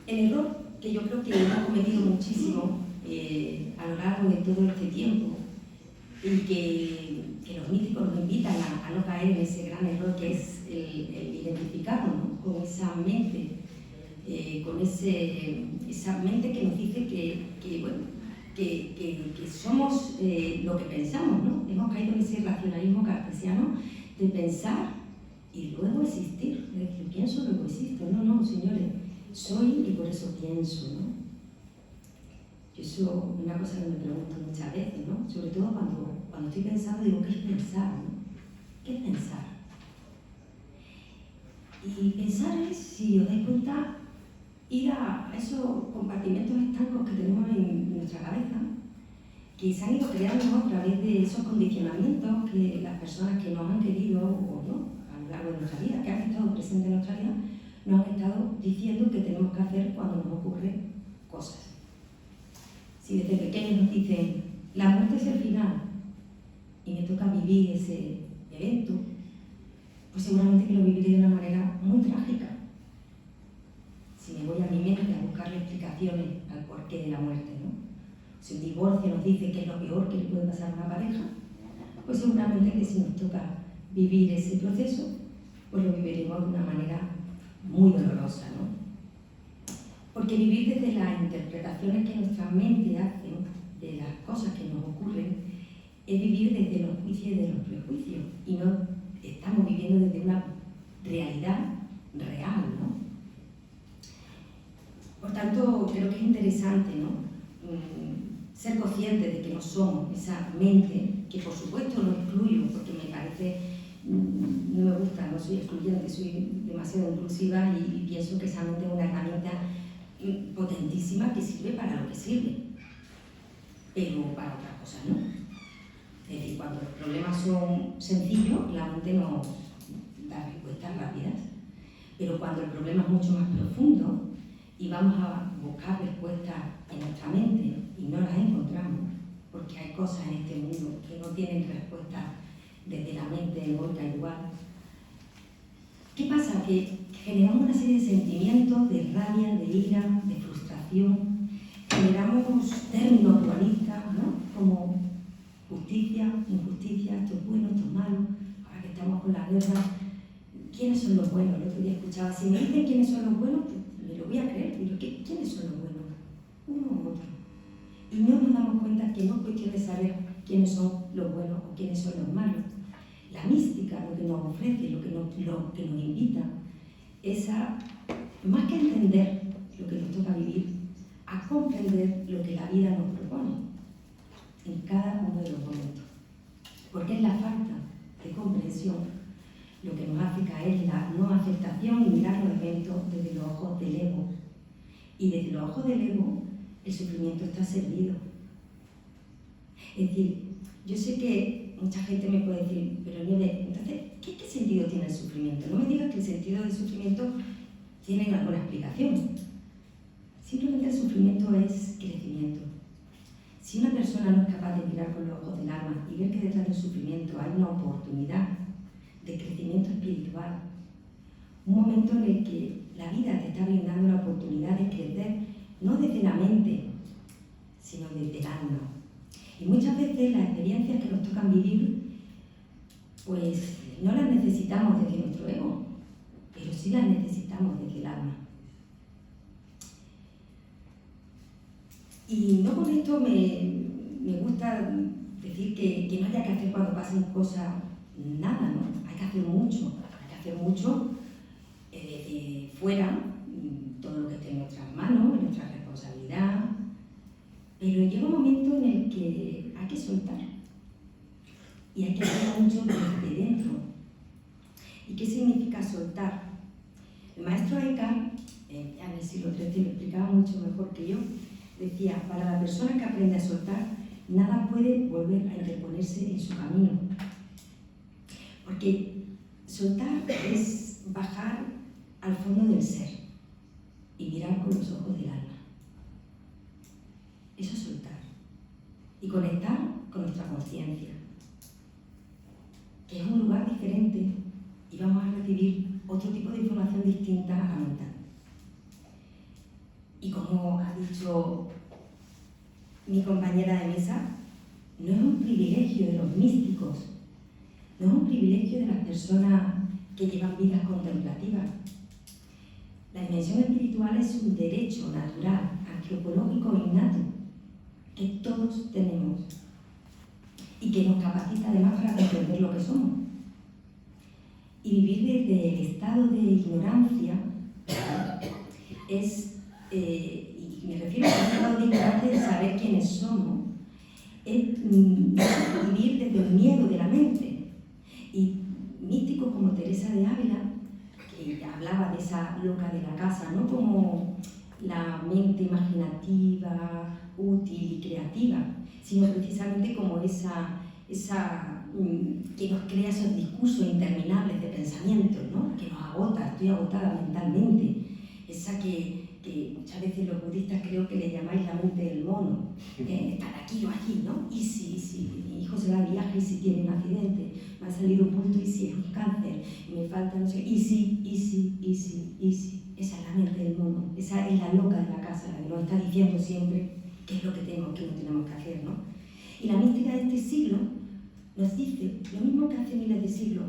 El error que yo creo que hemos cometido muchísimo a lo largo de todo este tiempo y que los místicos nos invitan a no caer en ese gran error que es el identificarnos, ¿no? Con esa mente, con esa mente que nos dice que somos lo que pensamos, ¿no? Hemos caído en ese racionalismo cartesiano de pensar y luego existir. Es decir, pienso, luego existo. No, señores, soy y por eso pienso, ¿no? Eso es una cosa que me pregunto muchas veces, ¿no? Sobre todo cuando estoy pensando, digo, ¿qué es pensar, no? ¿Qué es pensar? Y pensar es, si os dais cuenta, ir a esos compartimentos estancos que tenemos en nuestra cabeza, que se han ido creando a través de esos condicionamientos que las personas que nos han querido o no, a lo largo de nuestra vida, que han estado presentes en nuestra vida, nos han estado diciendo que tenemos que hacer cuando nos ocurren cosas. Si desde pequeños nos dicen, la muerte es el final, y me toca vivir ese evento, pues seguramente que lo viviré de una manera muy trágica. Si me voy a mi mente a buscarle explicaciones al porqué de la muerte, ¿no? Si un divorcio nos dice que es lo peor que le puede pasar a una pareja, pues seguramente que si nos toca vivir ese proceso, pues lo viviremos de una manera muy dolorosa, ¿no? Porque vivir desde las interpretaciones que nuestra mente hace de las cosas que nos ocurren es vivir desde los juicios y de los prejuicios y no estamos viviendo desde una realidad real, ¿no? Por tanto, creo que es interesante, ¿no? Ser conscientes de que no somos esa mente, que por supuesto no excluyo, porque me parece no me gusta, no soy excluyente, soy demasiado inclusiva y pienso que esa mente es una herramienta potentísima que sirve para lo que sirve, pero para otras cosas no. Es decir, cuando los problemas son sencillos, la mente no da respuestas rápidas, pero cuando el problema es mucho más profundo y vamos a buscar respuestas en nuestra mente y no las encontramos, porque hay cosas en este mundo que no tienen respuesta desde la mente egoica igual. ¿Qué pasa? Que generamos una serie de sentimientos de rabia, de ira, de frustración, generamos términos dualistas, ¿no? Como justicia, injusticia, esto es bueno, esto es malo, ahora que estamos con la guerra, ¿quiénes son los buenos? El otro día escuchaba, si me dicen quiénes son los buenos, pues me lo voy a creer, pero ¿quiénes son los buenos? Uno u otro. Y no nos damos cuenta que no es cuestión de saber quiénes son los buenos o quiénes son los malos. La mística lo que nos ofrece, lo que nos invita, es a, más que entender lo que nos toca vivir, a comprender lo que la vida nos propone en cada uno de los momentos. Porque es la falta de comprensión lo que nos hace caer en la no aceptación y mirar los eventos desde los ojos del ego. Y desde los ojos del ego, el sufrimiento está servido. Es decir, yo sé que mucha gente me puede decir, pero Nieves, entonces, ¿qué sentido tiene el sufrimiento? No me digas que el sentido del sufrimiento tiene alguna explicación. Simplemente el sufrimiento es crecimiento. Si una persona no es capaz de mirar con los ojos del alma y ver que detrás del sufrimiento hay una oportunidad de crecimiento espiritual, un momento en el que la vida te está brindando la oportunidad de crecer, no desde la mente, sino desde el alma. Y muchas veces las experiencias que nos tocan vivir, pues no las necesitamos desde nuestro ego, pero sí las necesitamos desde el alma. Y no con esto me gusta decir que no haya que hacer cuando pasen cosas nada, ¿no? Hay que hacer mucho desde fuera, todo lo que esté en nuestras manos, en nuestra responsabilidad, pero llega un momento en el que hay que soltar y hay que hacer mucho desde dentro. ¿Y qué significa soltar? El maestro Eckhart, ya en el siglo XIII lo explicaba mucho mejor que yo, decía, para la persona que aprende a soltar, nada puede volver a interponerse en su camino. Porque soltar es bajar al fondo del ser y mirar con los ojos del alma. Eso es soltar. Y conectar con nuestra conciencia, que es un lugar diferente y vamos a recibir otro tipo de información distinta a la mental. Y como ha dicho mi compañera de mesa, no es un privilegio de los místicos, no es un privilegio de las personas que llevan vidas contemplativas. La dimensión espiritual es un derecho natural, antropológico e innato, que todos tenemos y que nos capacita además para comprender lo que somos. Y vivir desde el estado de ignorancia es, y me refiero al estado de ignorancia de saber quiénes somos, es vivir desde el miedo de la mente. Y místicos como Teresa de Ávila, que hablaba de esa loca de la casa, no como la mente imaginativa, útil y creativa, sino precisamente como esa que nos crea esos discursos interminables de pensamientos, ¿no? Que nos agota, estoy agotada mentalmente, esa que muchas veces los budistas creo que le llamáis la mente del mono, estar aquí o allí, ¿no? Y si mi hijo se va de viaje y si tiene un accidente, me ha salido un punto y si es un cáncer, me falta no sé, y si, esa es la mente del mono, esa es la loca de la casa, la que nos está diciendo siempre qué es lo que tenemos, qué no tenemos que hacer, ¿no? Y la mística de este siglo nos dice lo mismo que hace miles de siglos,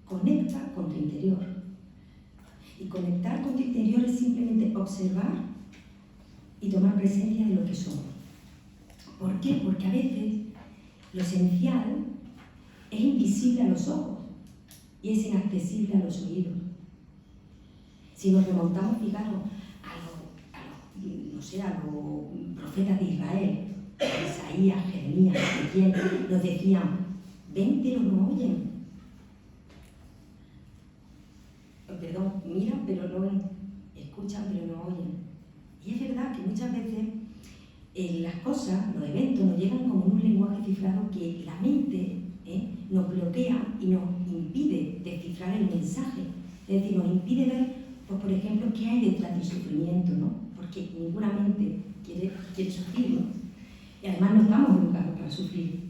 conecta con tu interior. Y conectar con tu interior es simplemente observar y tomar presencia de lo que somos. ¿Por qué? Porque a veces lo esencial es invisible a los ojos y es inaccesible a los oídos. Si nos remontamos, fijaros, a los profetas de Israel, Isaías, Jeremías, Ezequiel, nos decían, ven pero no oyen, no miran, pero no escuchan, pero no oyen. Y es verdad que muchas veces las cosas, los eventos, nos llegan como en un lenguaje cifrado que la mente nos bloquea y nos impide descifrar el mensaje. Es decir, nos impide ver, pues, por ejemplo, qué hay detrás del sufrimiento, ¿no? Porque ninguna mente quiere sufrir, ¿no? Y además no estamos educados para sufrir.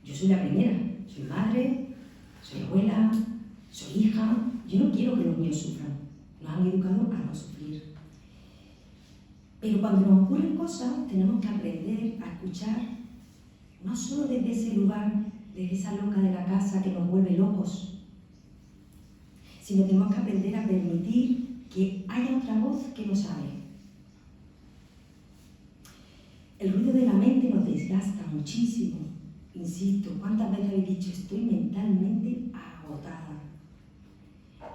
Yo soy la primera, soy madre, soy abuela, soy hija. Yo no quiero que los míos sufran. Nos han educado a no sufrir. Pero cuando nos ocurren cosas, tenemos que aprender a escuchar, no solo desde ese lugar, desde esa loca de la casa que nos vuelve locos, sino tenemos que aprender a permitir que haya otra voz que nos hable. El ruido de la mente nos desgasta muchísimo. Insisto, ¿cuántas veces habéis dicho estoy mentalmente agotada?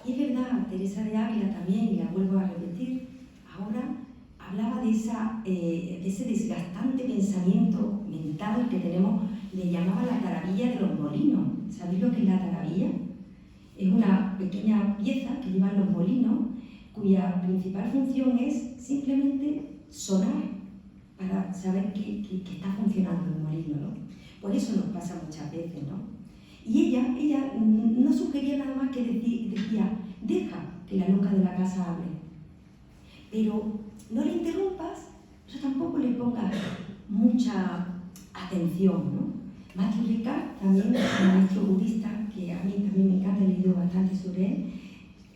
Y es verdad, Teresa de Ávila también, y la vuelvo a repetir, ahora hablaba de ese desgastante pensamiento mental que tenemos, le llamaba la tarabilla de los molinos. ¿Sabéis lo que es la tarabilla? Es una pequeña pieza que llevan los molinos, cuya principal función es simplemente sonar para saber que está funcionando el molino, ¿no? Por eso nos pasa muchas veces, ¿no? Y ella no sugería nada más que decía, deja que la loca de la casa hable, pero no le interrumpas, pero tampoco le pongas mucha atención, ¿no? Matthew Ricard, también un maestro budista, que a mí también me encanta, he leído bastante sobre él,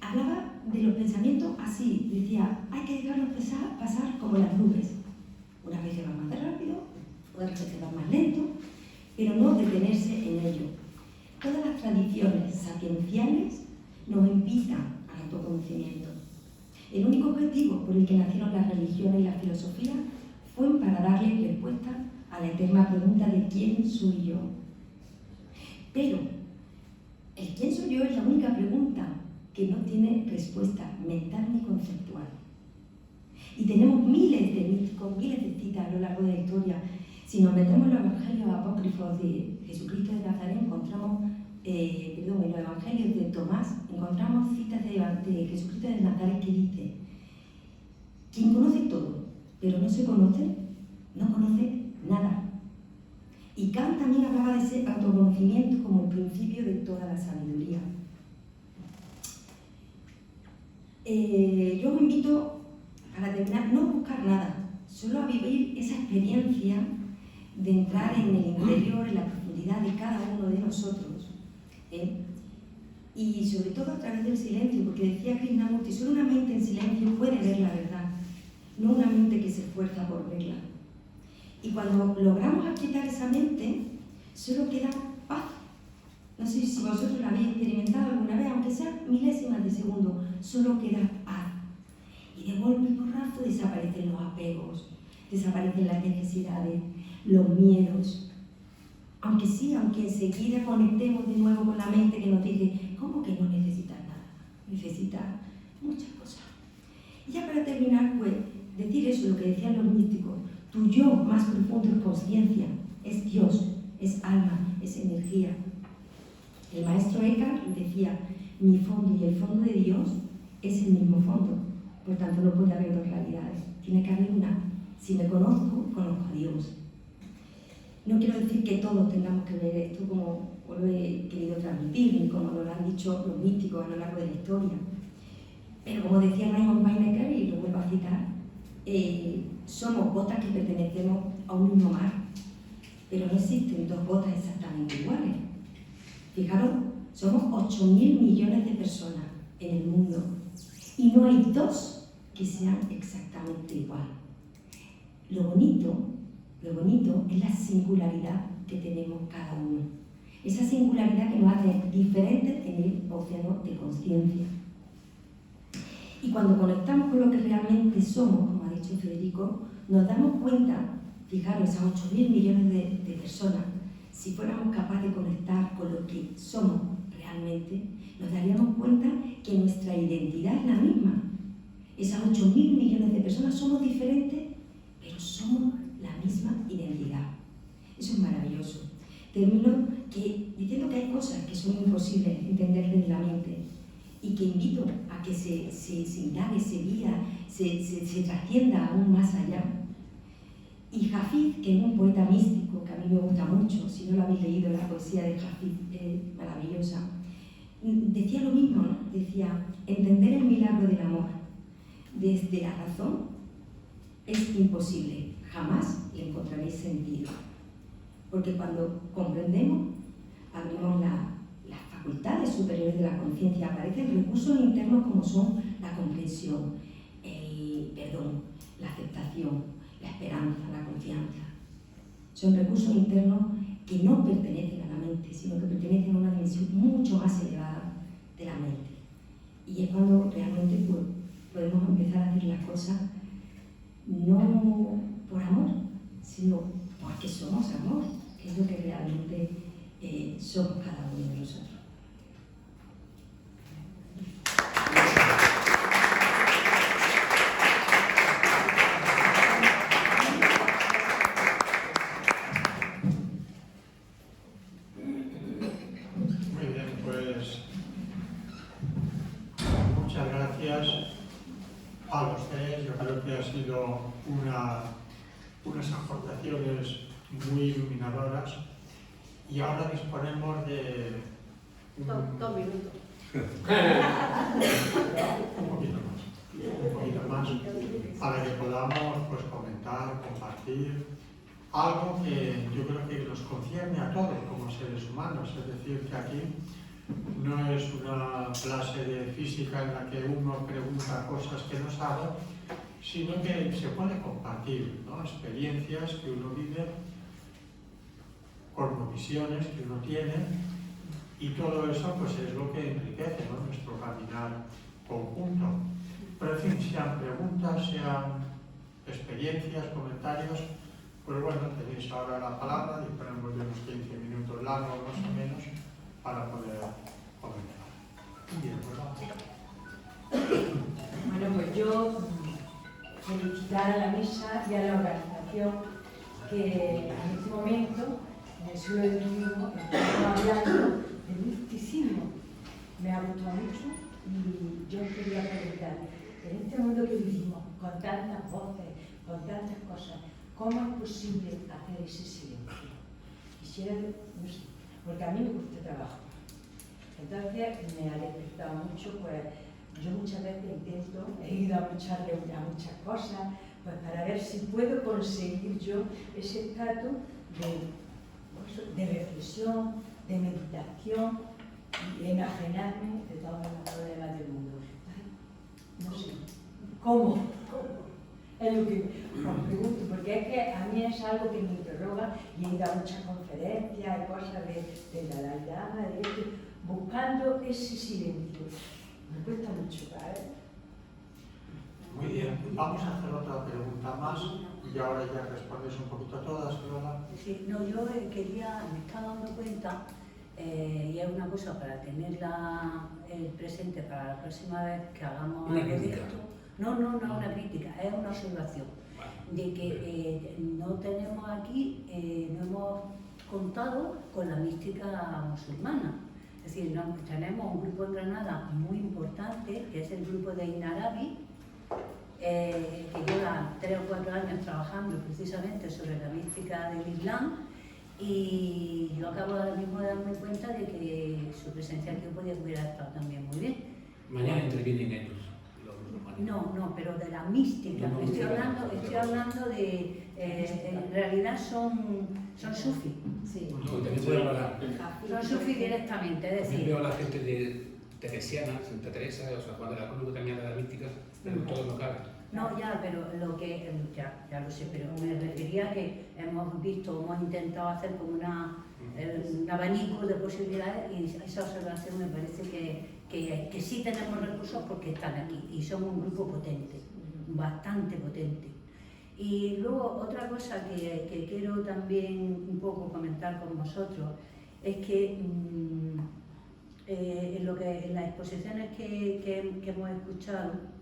hablaba de los pensamientos así, decía, hay que dejarlos pasar como las nubes. Unas veces van más rápido, otras veces van más lento, pero no detenerse en ello. Todas las tradiciones sapienciales nos invitan al autoconocimiento. El único objetivo por el que nacieron las religiones y la filosofía fue para darle respuesta a la eterna pregunta de ¿quién soy yo? Pero el ¿quién soy yo? Es la única pregunta que no tiene respuesta mental ni conceptual. Y tenemos miles de místicos, miles de citas a lo largo de la historia. Si nos metemos en los evangelios apócrifos de Jesucristo de Nazaret, encontramos, en los evangelios de Tomás, encontramos citas de Jesucristo de Nazaret que dice: quien conoce todo, pero no se conoce, no conoce nada. Y Kant también hablaba de ese autoconocimiento como el principio de toda la sabiduría. Yo os invito, para terminar, no a buscar nada, solo a vivir esa experiencia de entrar en el interior, en la profundidad de cada uno de nosotros, y sobre todo a través del silencio, porque decía Krishnamurti, solo una mente en silencio puede ver la verdad, no una mente que se esfuerza por verla. Y cuando logramos aquietar esa mente, solo queda paz. No sé si vosotros lo habéis experimentado alguna vez, aunque sean milésimas de segundo, solo queda paz. Y de golpe y porrazo desaparecen los apegos, desaparecen las necesidades, los miedos. Aunque enseguida conectemos de nuevo con la mente que nos dice, ¿cómo que no necesitas nada? Necesitas muchas cosas. Y ya para terminar, pues, decir eso, lo que decían los místicos, tu yo más profundo es conciencia, es Dios, es alma, es energía. El maestro Eckhart decía, mi fondo y el fondo de Dios es el mismo fondo, por tanto no puede haber dos realidades, tiene que haber una. Si me conozco, conozco a Dios. No quiero decir que todos tengamos que ver esto como os lo he querido transmitir, ni como nos lo han dicho los místicos a lo largo de la historia. Pero como decía Raymond Weinecker, y lo vuelvo a citar, somos gotas que pertenecemos a un mismo mar, pero no existen dos gotas exactamente iguales. Fijaros, somos 8.000 millones de personas en el mundo y no hay dos que sean exactamente igual. Lo bonito es la singularidad que tenemos cada uno. Esa singularidad que nos hace diferentes en el océano de conciencia. Y cuando conectamos con lo que realmente somos, como ha dicho Federico, nos damos cuenta, fijaros, esas 8.000 millones de personas, si fuéramos capaces de conectar con lo que somos realmente, nos daríamos cuenta que nuestra identidad es la misma. Esas 8.000 millones de personas somos diferentes, pero somos la misma identidad. Eso es maravilloso. Termino diciendo que hay cosas que son imposibles entender desde la mente y que invito a que se indague, se vía, se trascienda aún más allá. Y Hafid, que es un poeta místico que a mí me gusta mucho, si no lo habéis leído, la poesía de Hafid es maravillosa, decía lo mismo, ¿no? Decía, entender el milagro del amor desde la razón es imposible, jamás le encontraréis sentido. Porque cuando comprendemos, abrimos las facultades superiores de la conciencia, aparecen recursos internos como son la comprensión, el perdón, la aceptación, la esperanza, la confianza. Son recursos internos que no pertenecen a la mente, sino que pertenecen a una dimensión mucho más elevada de la mente. Y es cuando realmente podemos empezar a hacer las cosas no por amor, sino porque somos amor, que es lo que realmente somos cada uno de nosotros. Muy bien, pues muchas gracias a los tres. Yo creo que ha sido unas aportaciones muy iluminadoras y ahora disponemos de Dos minutos. un poquito más, para que podamos pues, comentar, compartir algo que yo creo que nos concierne a todos como seres humanos. Es decir, que aquí no es una clase de física en la que uno pregunta cosas que no sabe, sino que se puede compartir, ¿no? Experiencias que uno vive, cosmovisiones que uno tiene, y todo eso pues, es lo que enriquece, ¿no? Nuestro caminar conjunto. Pero en fin, sean preguntas, sean experiencias, comentarios, pues bueno, tenéis ahora la palabra, disponemos de unos 15 minutos largos más o menos para poder comentar. Bien, pues vamos. Bueno, pues yo felicitar a la mesa y a la organización que en este momento, en el siglo XXI, estamos hablando de misticismo. Me ha gustado mucho y yo quería preguntar, en este mundo que vivimos, con tantas voces, con tantas cosas, ¿cómo es posible hacer ese silencio? Quisiera, no sé, porque a mí me gusta trabajar. Entonces me ha despertado mucho, pues yo muchas veces intento, he ido a muchas cosas, pues para ver si puedo conseguir yo ese estatus de reflexión, de meditación y de enajenarme de todos los problemas del mundo. No sé, ¿cómo? Es lo que os pregunto, porque es que a mí es algo que me interroga y he ido a muchas conferencias y cosas de Dalai Lama, de esto, buscando ese silencio. Me cuesta mucho, ¿vale? Muy bien, vamos a hacer otra pregunta más y ahora ya respondes un poquito a todas, Lola. Sí, no, yo me estaba dando cuenta, y es una cosa para tenerla presente para la próxima vez que hagamos Una algo de crítica. esto. No es una crítica, es una observación de que no tenemos aquí, no hemos contado con la mística musulmana. Es decir, tenemos un grupo en Granada muy importante, que es el grupo de Inarabi, que lleva 3 o 4 años trabajando precisamente sobre la mística del Islam, y yo acabo ahora mismo de darme cuenta de que su presencia aquí hubiera estado también muy bien. Mañana intervienen ellos, los musulmanes. No, pero de la mística. No, Estoy hablando de, en realidad son sufis. Sí. No, también puedo hablar. Son sufis directamente, es También decir, veo a la gente de teresiana, Santa Teresa, o sea, Juan de la Cruz, que también de la mística, pero todo no cabe. no, ya, pero lo que, ya lo sé, pero me refería a que hemos intentado hacer como un abanico de posibilidades, y esa observación me parece que sí tenemos recursos porque están aquí y somos un grupo potente, bastante potente. Y luego otra cosa que quiero también un poco comentar con vosotros es que en las exposiciones que hemos escuchado,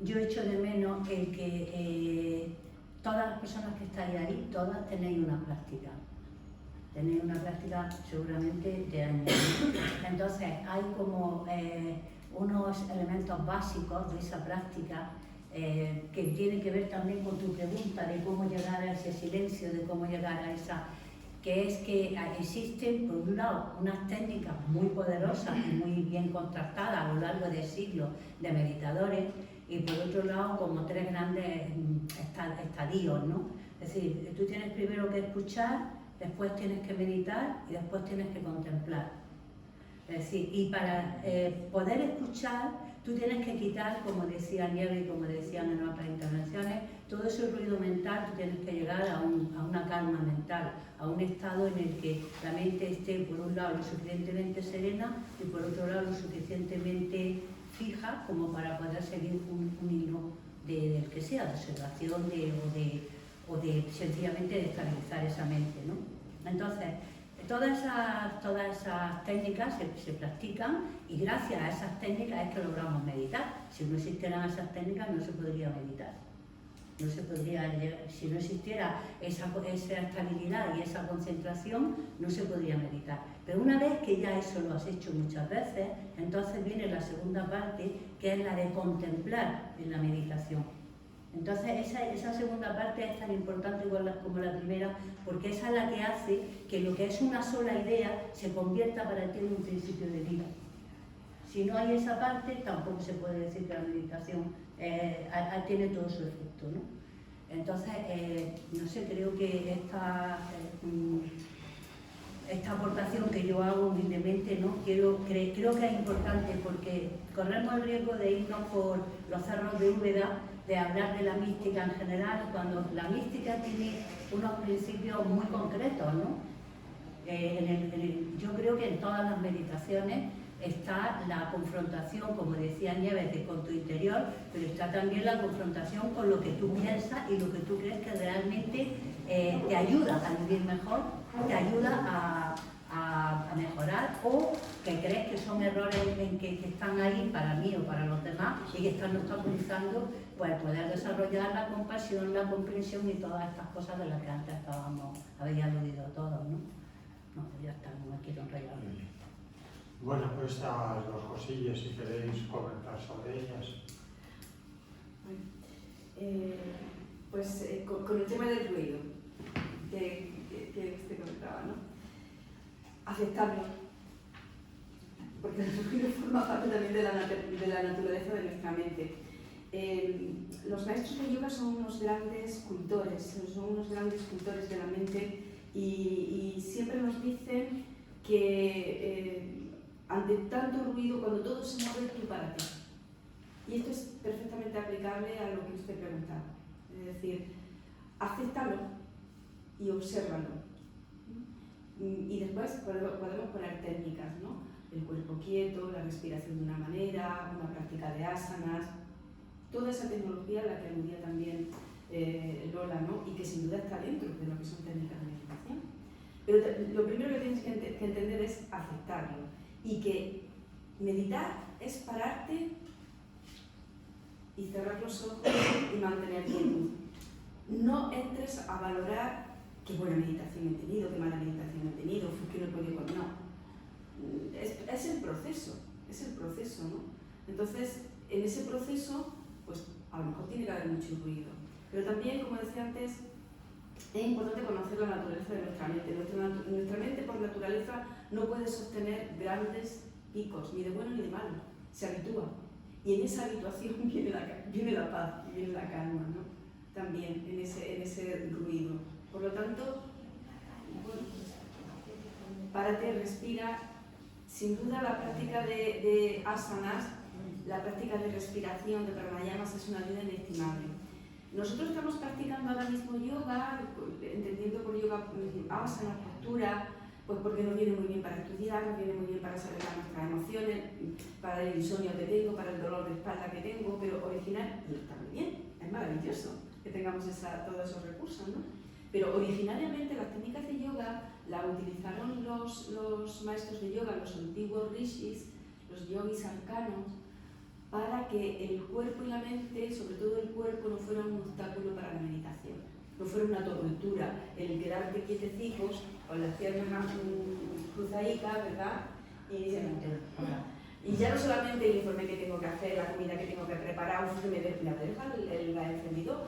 yo echo de menos el que todas las personas que estáis ahí, todas tenéis una práctica. tenéis una práctica seguramente de años, ¿no? Entonces hay como unos elementos básicos de esa práctica que tienen que ver también con tu pregunta de cómo llegar a ese silencio, de cómo llegar a esa... que es que existen, por un lado, unas técnicas muy poderosas y muy bien contrastadas a lo largo de siglos de meditadores, y por otro lado, como tres grandes estadios, ¿no? Es decir, tú tienes primero que escuchar, después tienes que meditar y después tienes que contemplar. Es decir, y para poder escuchar, tú tienes que quitar, como decía Nieves y como decían en otras intervenciones, todo ese ruido mental. Tú tienes que llegar a una calma mental, a un estado en el que la mente esté, por un lado, lo suficientemente serena y por otro lado, lo suficientemente fija como para poder seguir un hilo del que sea, de observación o de sencillamente de estabilizar esa mente, ¿no? Entonces, todas esas técnicas se practican, y gracias a esas técnicas es que logramos meditar. Si no existieran esas técnicas no se podría meditar. No se podría, si no existiera esa estabilidad y esa concentración, no se podría meditar. Pero una vez que ya eso lo has hecho muchas veces, entonces viene la segunda parte, que es la de contemplar en la meditación. Entonces esa segunda parte es tan importante como la primera, porque esa es la que hace que lo que es una sola idea se convierta para ti en un principio de vida. Si no hay esa parte, tampoco se puede decir que la meditación tiene todo su efecto, ¿no? Entonces, no sé, creo que esta aportación que yo hago humildemente, ¿no? Creo que es importante, porque corremos el riesgo de irnos por los cerros de Úbeda, de hablar de la mística en general, cuando la mística tiene unos principios muy concretos, ¿no? Yo creo que en todas las meditaciones está la confrontación, como decía Nieves, con tu interior, pero está también la confrontación con lo que tú piensas y lo que tú crees que realmente te ayuda a vivir mejor, te ayuda a mejorar, o que crees que son errores que están ahí para mí o para los demás y que están obstaculizando pues poder desarrollar la compasión, la comprensión y todas estas cosas de las que antes habéis aludido todos, ¿no? No, pues ya está, no me quiero enrollar. Bueno, pues estas dos cosillas, si queréis comentar sobre ellas. Con el tema del ruido que usted comentaba, ¿no? Aceptarlo, porque el ruido forma parte también de la naturaleza de nuestra mente. Los maestros de yoga son unos grandes cultores, de la mente, y siempre nos dicen que ante tanto ruido, cuando todo se mueve, tú para ti. Y esto es perfectamente aplicable a lo que usted preguntaba. Es decir, acéptalo y obsérvalo. Y después podemos poner técnicas, ¿no? El cuerpo quieto, la respiración de una manera, una práctica de asanas, toda esa tecnología a la que aludía también Lola, ¿no? Y que sin duda está dentro de lo que son técnicas de meditación. Pero lo primero que tienes que entender es aceptarlo, y que meditar es pararte y cerrar los ojos y mantener quietud. No entres a valorar qué buena meditación he tenido, qué mala meditación he tenido, que no he podido con... No. Es el proceso, ¿no? Entonces, en ese proceso, pues a lo mejor tiene que haber mucho ruido. Pero también, como decía antes, es importante conocer la naturaleza de nuestra mente. Nuestra mente, por naturaleza, no puede sostener grandes picos, ni de bueno ni de malo. Se habitúa. Y en esa habituación viene la paz, viene la calma, ¿no? También en ese ruido. Por lo tanto, bueno, párate, respira. Sin duda, la práctica de asanas, la práctica de respiración, de pranayamas, es una ayuda inestimable. Nosotros estamos practicando ahora mismo yoga, entendiendo por yoga asana, postura, pues porque nos viene muy bien para estudiar, nos viene muy bien para saber nuestras emociones, para el insomnio que tengo, para el dolor de espalda que tengo, pero original, y está muy bien, es maravilloso que tengamos todos esos recursos, ¿no? Pero originariamente las técnicas de yoga las utilizaron los maestros de yoga, los antiguos rishis, los yogis arcanos, para que el cuerpo y la mente, sobre todo el cuerpo, no fueran un obstáculo para la meditación. no fuera una tortura el quedarte quietecicos con las piernas cruzadicas, ¿verdad? Y diciendo, y ya no solamente el informe que tengo que hacer, la comida que tengo que preparar, que me deja el encendido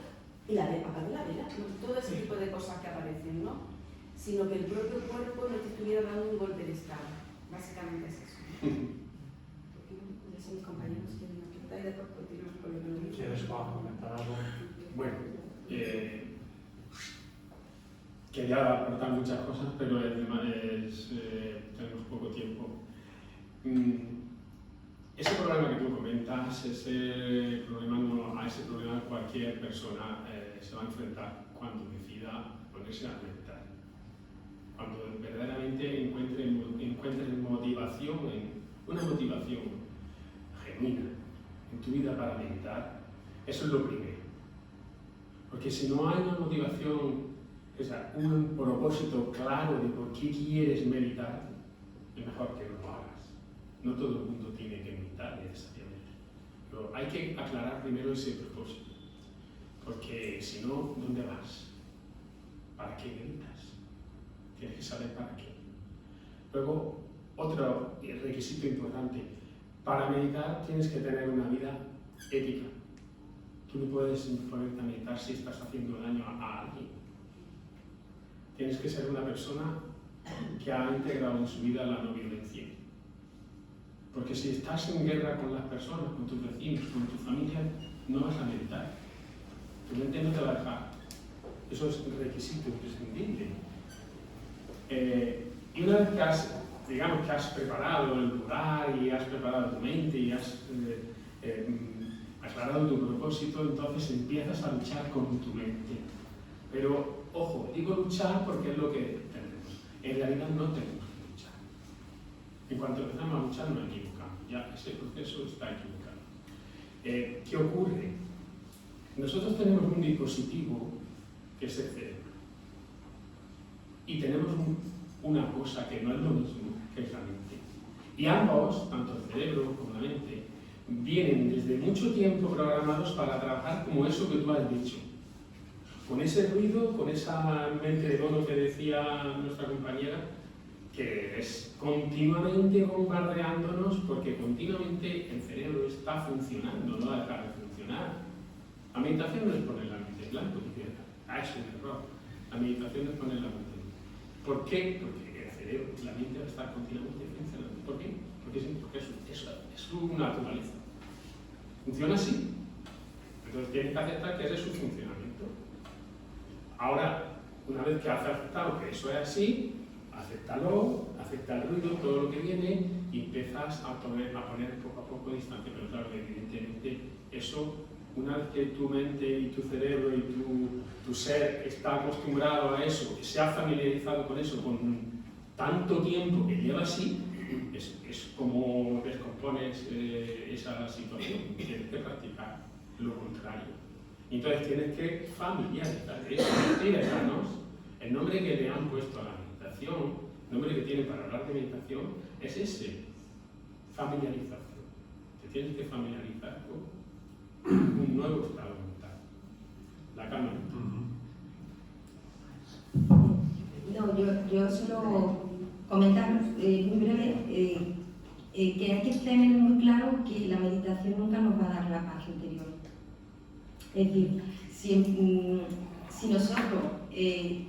y apagar la vela, ¿no? Todo ese tipo de cosas que aparecen, ¿no? Sino que el propio cuerpo no te estuviera dando un golpe de estado. Básicamente es eso. Mis compañeros tienen una pregunta y después continuamos con lo que nos dice. ¿Quieres, Juan, comentar algo? Bueno, quería aportar muchas cosas, pero tenemos poco tiempo. Ese problema que tú comentas, a ese problema cualquier persona se va a enfrentar cuando decida ponerse a meditar. Cuando verdaderamente encuentre motivación, una motivación genuina en tu vida para meditar, eso es lo primero. Porque si no hay una motivación, o sea, un propósito claro de por qué quieres meditar, es mejor que no lo hagas. No todo el mundo tiene que meditar necesariamente. Pero hay que aclarar primero ese propósito. Porque si no, ¿dónde vas? ¿Para qué meditas? Tienes que saber para qué. Luego, otro requisito importante. Para meditar tienes que tener una vida ética. Tú no puedes ponerte a meditar si estás haciendo daño a alguien. Tienes que ser una persona que ha integrado en su vida la no violencia. Porque si estás en guerra con las personas, con tus vecinos, con tu familia, no vas a meditar. Tu mente no te va a dejar. Eso es un requisito imprescindible. Y una vez que has preparado el lugar y has preparado tu mente y has aclarado tu propósito, entonces empiezas a luchar con tu mente. Pero, ojo, digo luchar porque es lo que tenemos. En realidad no tenemos que luchar. En cuanto empezamos a luchar, nos equivocamos. Ya ese proceso está equivocado. ¿Qué ocurre? Nosotros tenemos un dispositivo que es el cerebro. Y tenemos una cosa que no es lo mismo, que es la mente. Y ambos, tanto el cerebro como la mente, vienen desde mucho tiempo programados para trabajar como eso que tú has dicho. Con ese ruido, con esa mente de mono que decía nuestra compañera, que es continuamente bombardeándonos porque continuamente el cerebro está funcionando, no va a dejar de funcionar. La meditación no es poner la mente en blanco, es un error. La meditación es poner la mente en blanco. ¿Por qué? Porque el cerebro, la mente va a estar continuamente funcionando. ¿Por qué? Porque es su naturaleza. Funciona así. Entonces tienes que aceptar que ese es su funcionamiento. Ahora, una vez que has aceptado que eso es así, acéptalo, acepta el ruido, todo lo que viene y empiezas a poner poco a poco distancia. Pero claro, evidentemente eso, una vez que tu mente y tu cerebro y tu ser está acostumbrado a eso, se ha familiarizado con eso, con tanto tiempo que lleva así, es como descompones esa situación. Tienes que practicar lo contrario. Y entonces tienes que familiarizar. De hecho, los tibetanos, el nombre que le han puesto a la meditación, el nombre que tienen para hablar de meditación, es ese, familiarización. Te tienes que familiarizar con un nuevo estado mental. La calma mental. No, yo solo comentar muy breve que hay que tener muy claro que la meditación nunca nos va a dar la paz interior. Es decir, si nosotros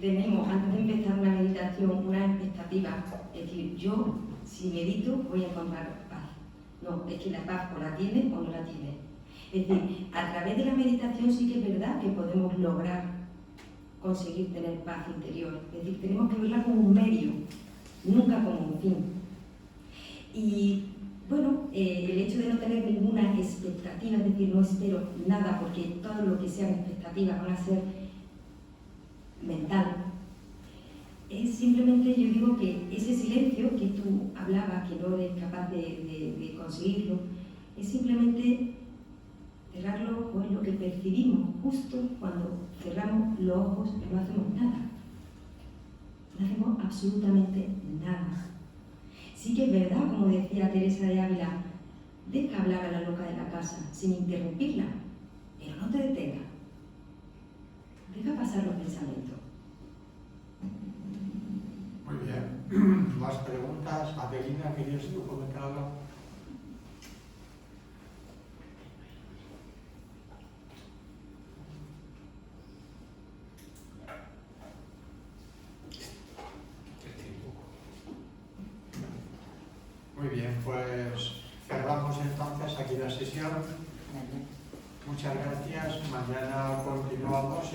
tenemos antes de empezar una meditación una expectativa, es decir, yo si medito voy a encontrar paz. No, es que la paz o la tiene o no la tiene. Es decir, a través de la meditación sí que es verdad que podemos lograr conseguir tener paz interior. Es decir, tenemos que verla como un medio, nunca como un fin. Y bueno, el hecho de no tener ninguna expectativa, es decir, no espero nada porque todo lo que sean expectativas van a ser mental, es simplemente, yo digo que ese silencio que tú hablabas, que no eres capaz de conseguirlo, es simplemente cerrar los ojos, lo que percibimos justo cuando cerramos los ojos y no hacemos nada. No hacemos absolutamente nada. Sí que es verdad, como decía Teresa de Ávila, deja hablar a la loca de la casa sin interrumpirla, pero no te detengas. Deja pasar los pensamientos. Muy bien. ¿Más preguntas? Adelina, ¿querías tú comentar algo? Muy bien, pues cerramos entonces aquí la sesión. Muchas gracias. Mañana continuamos.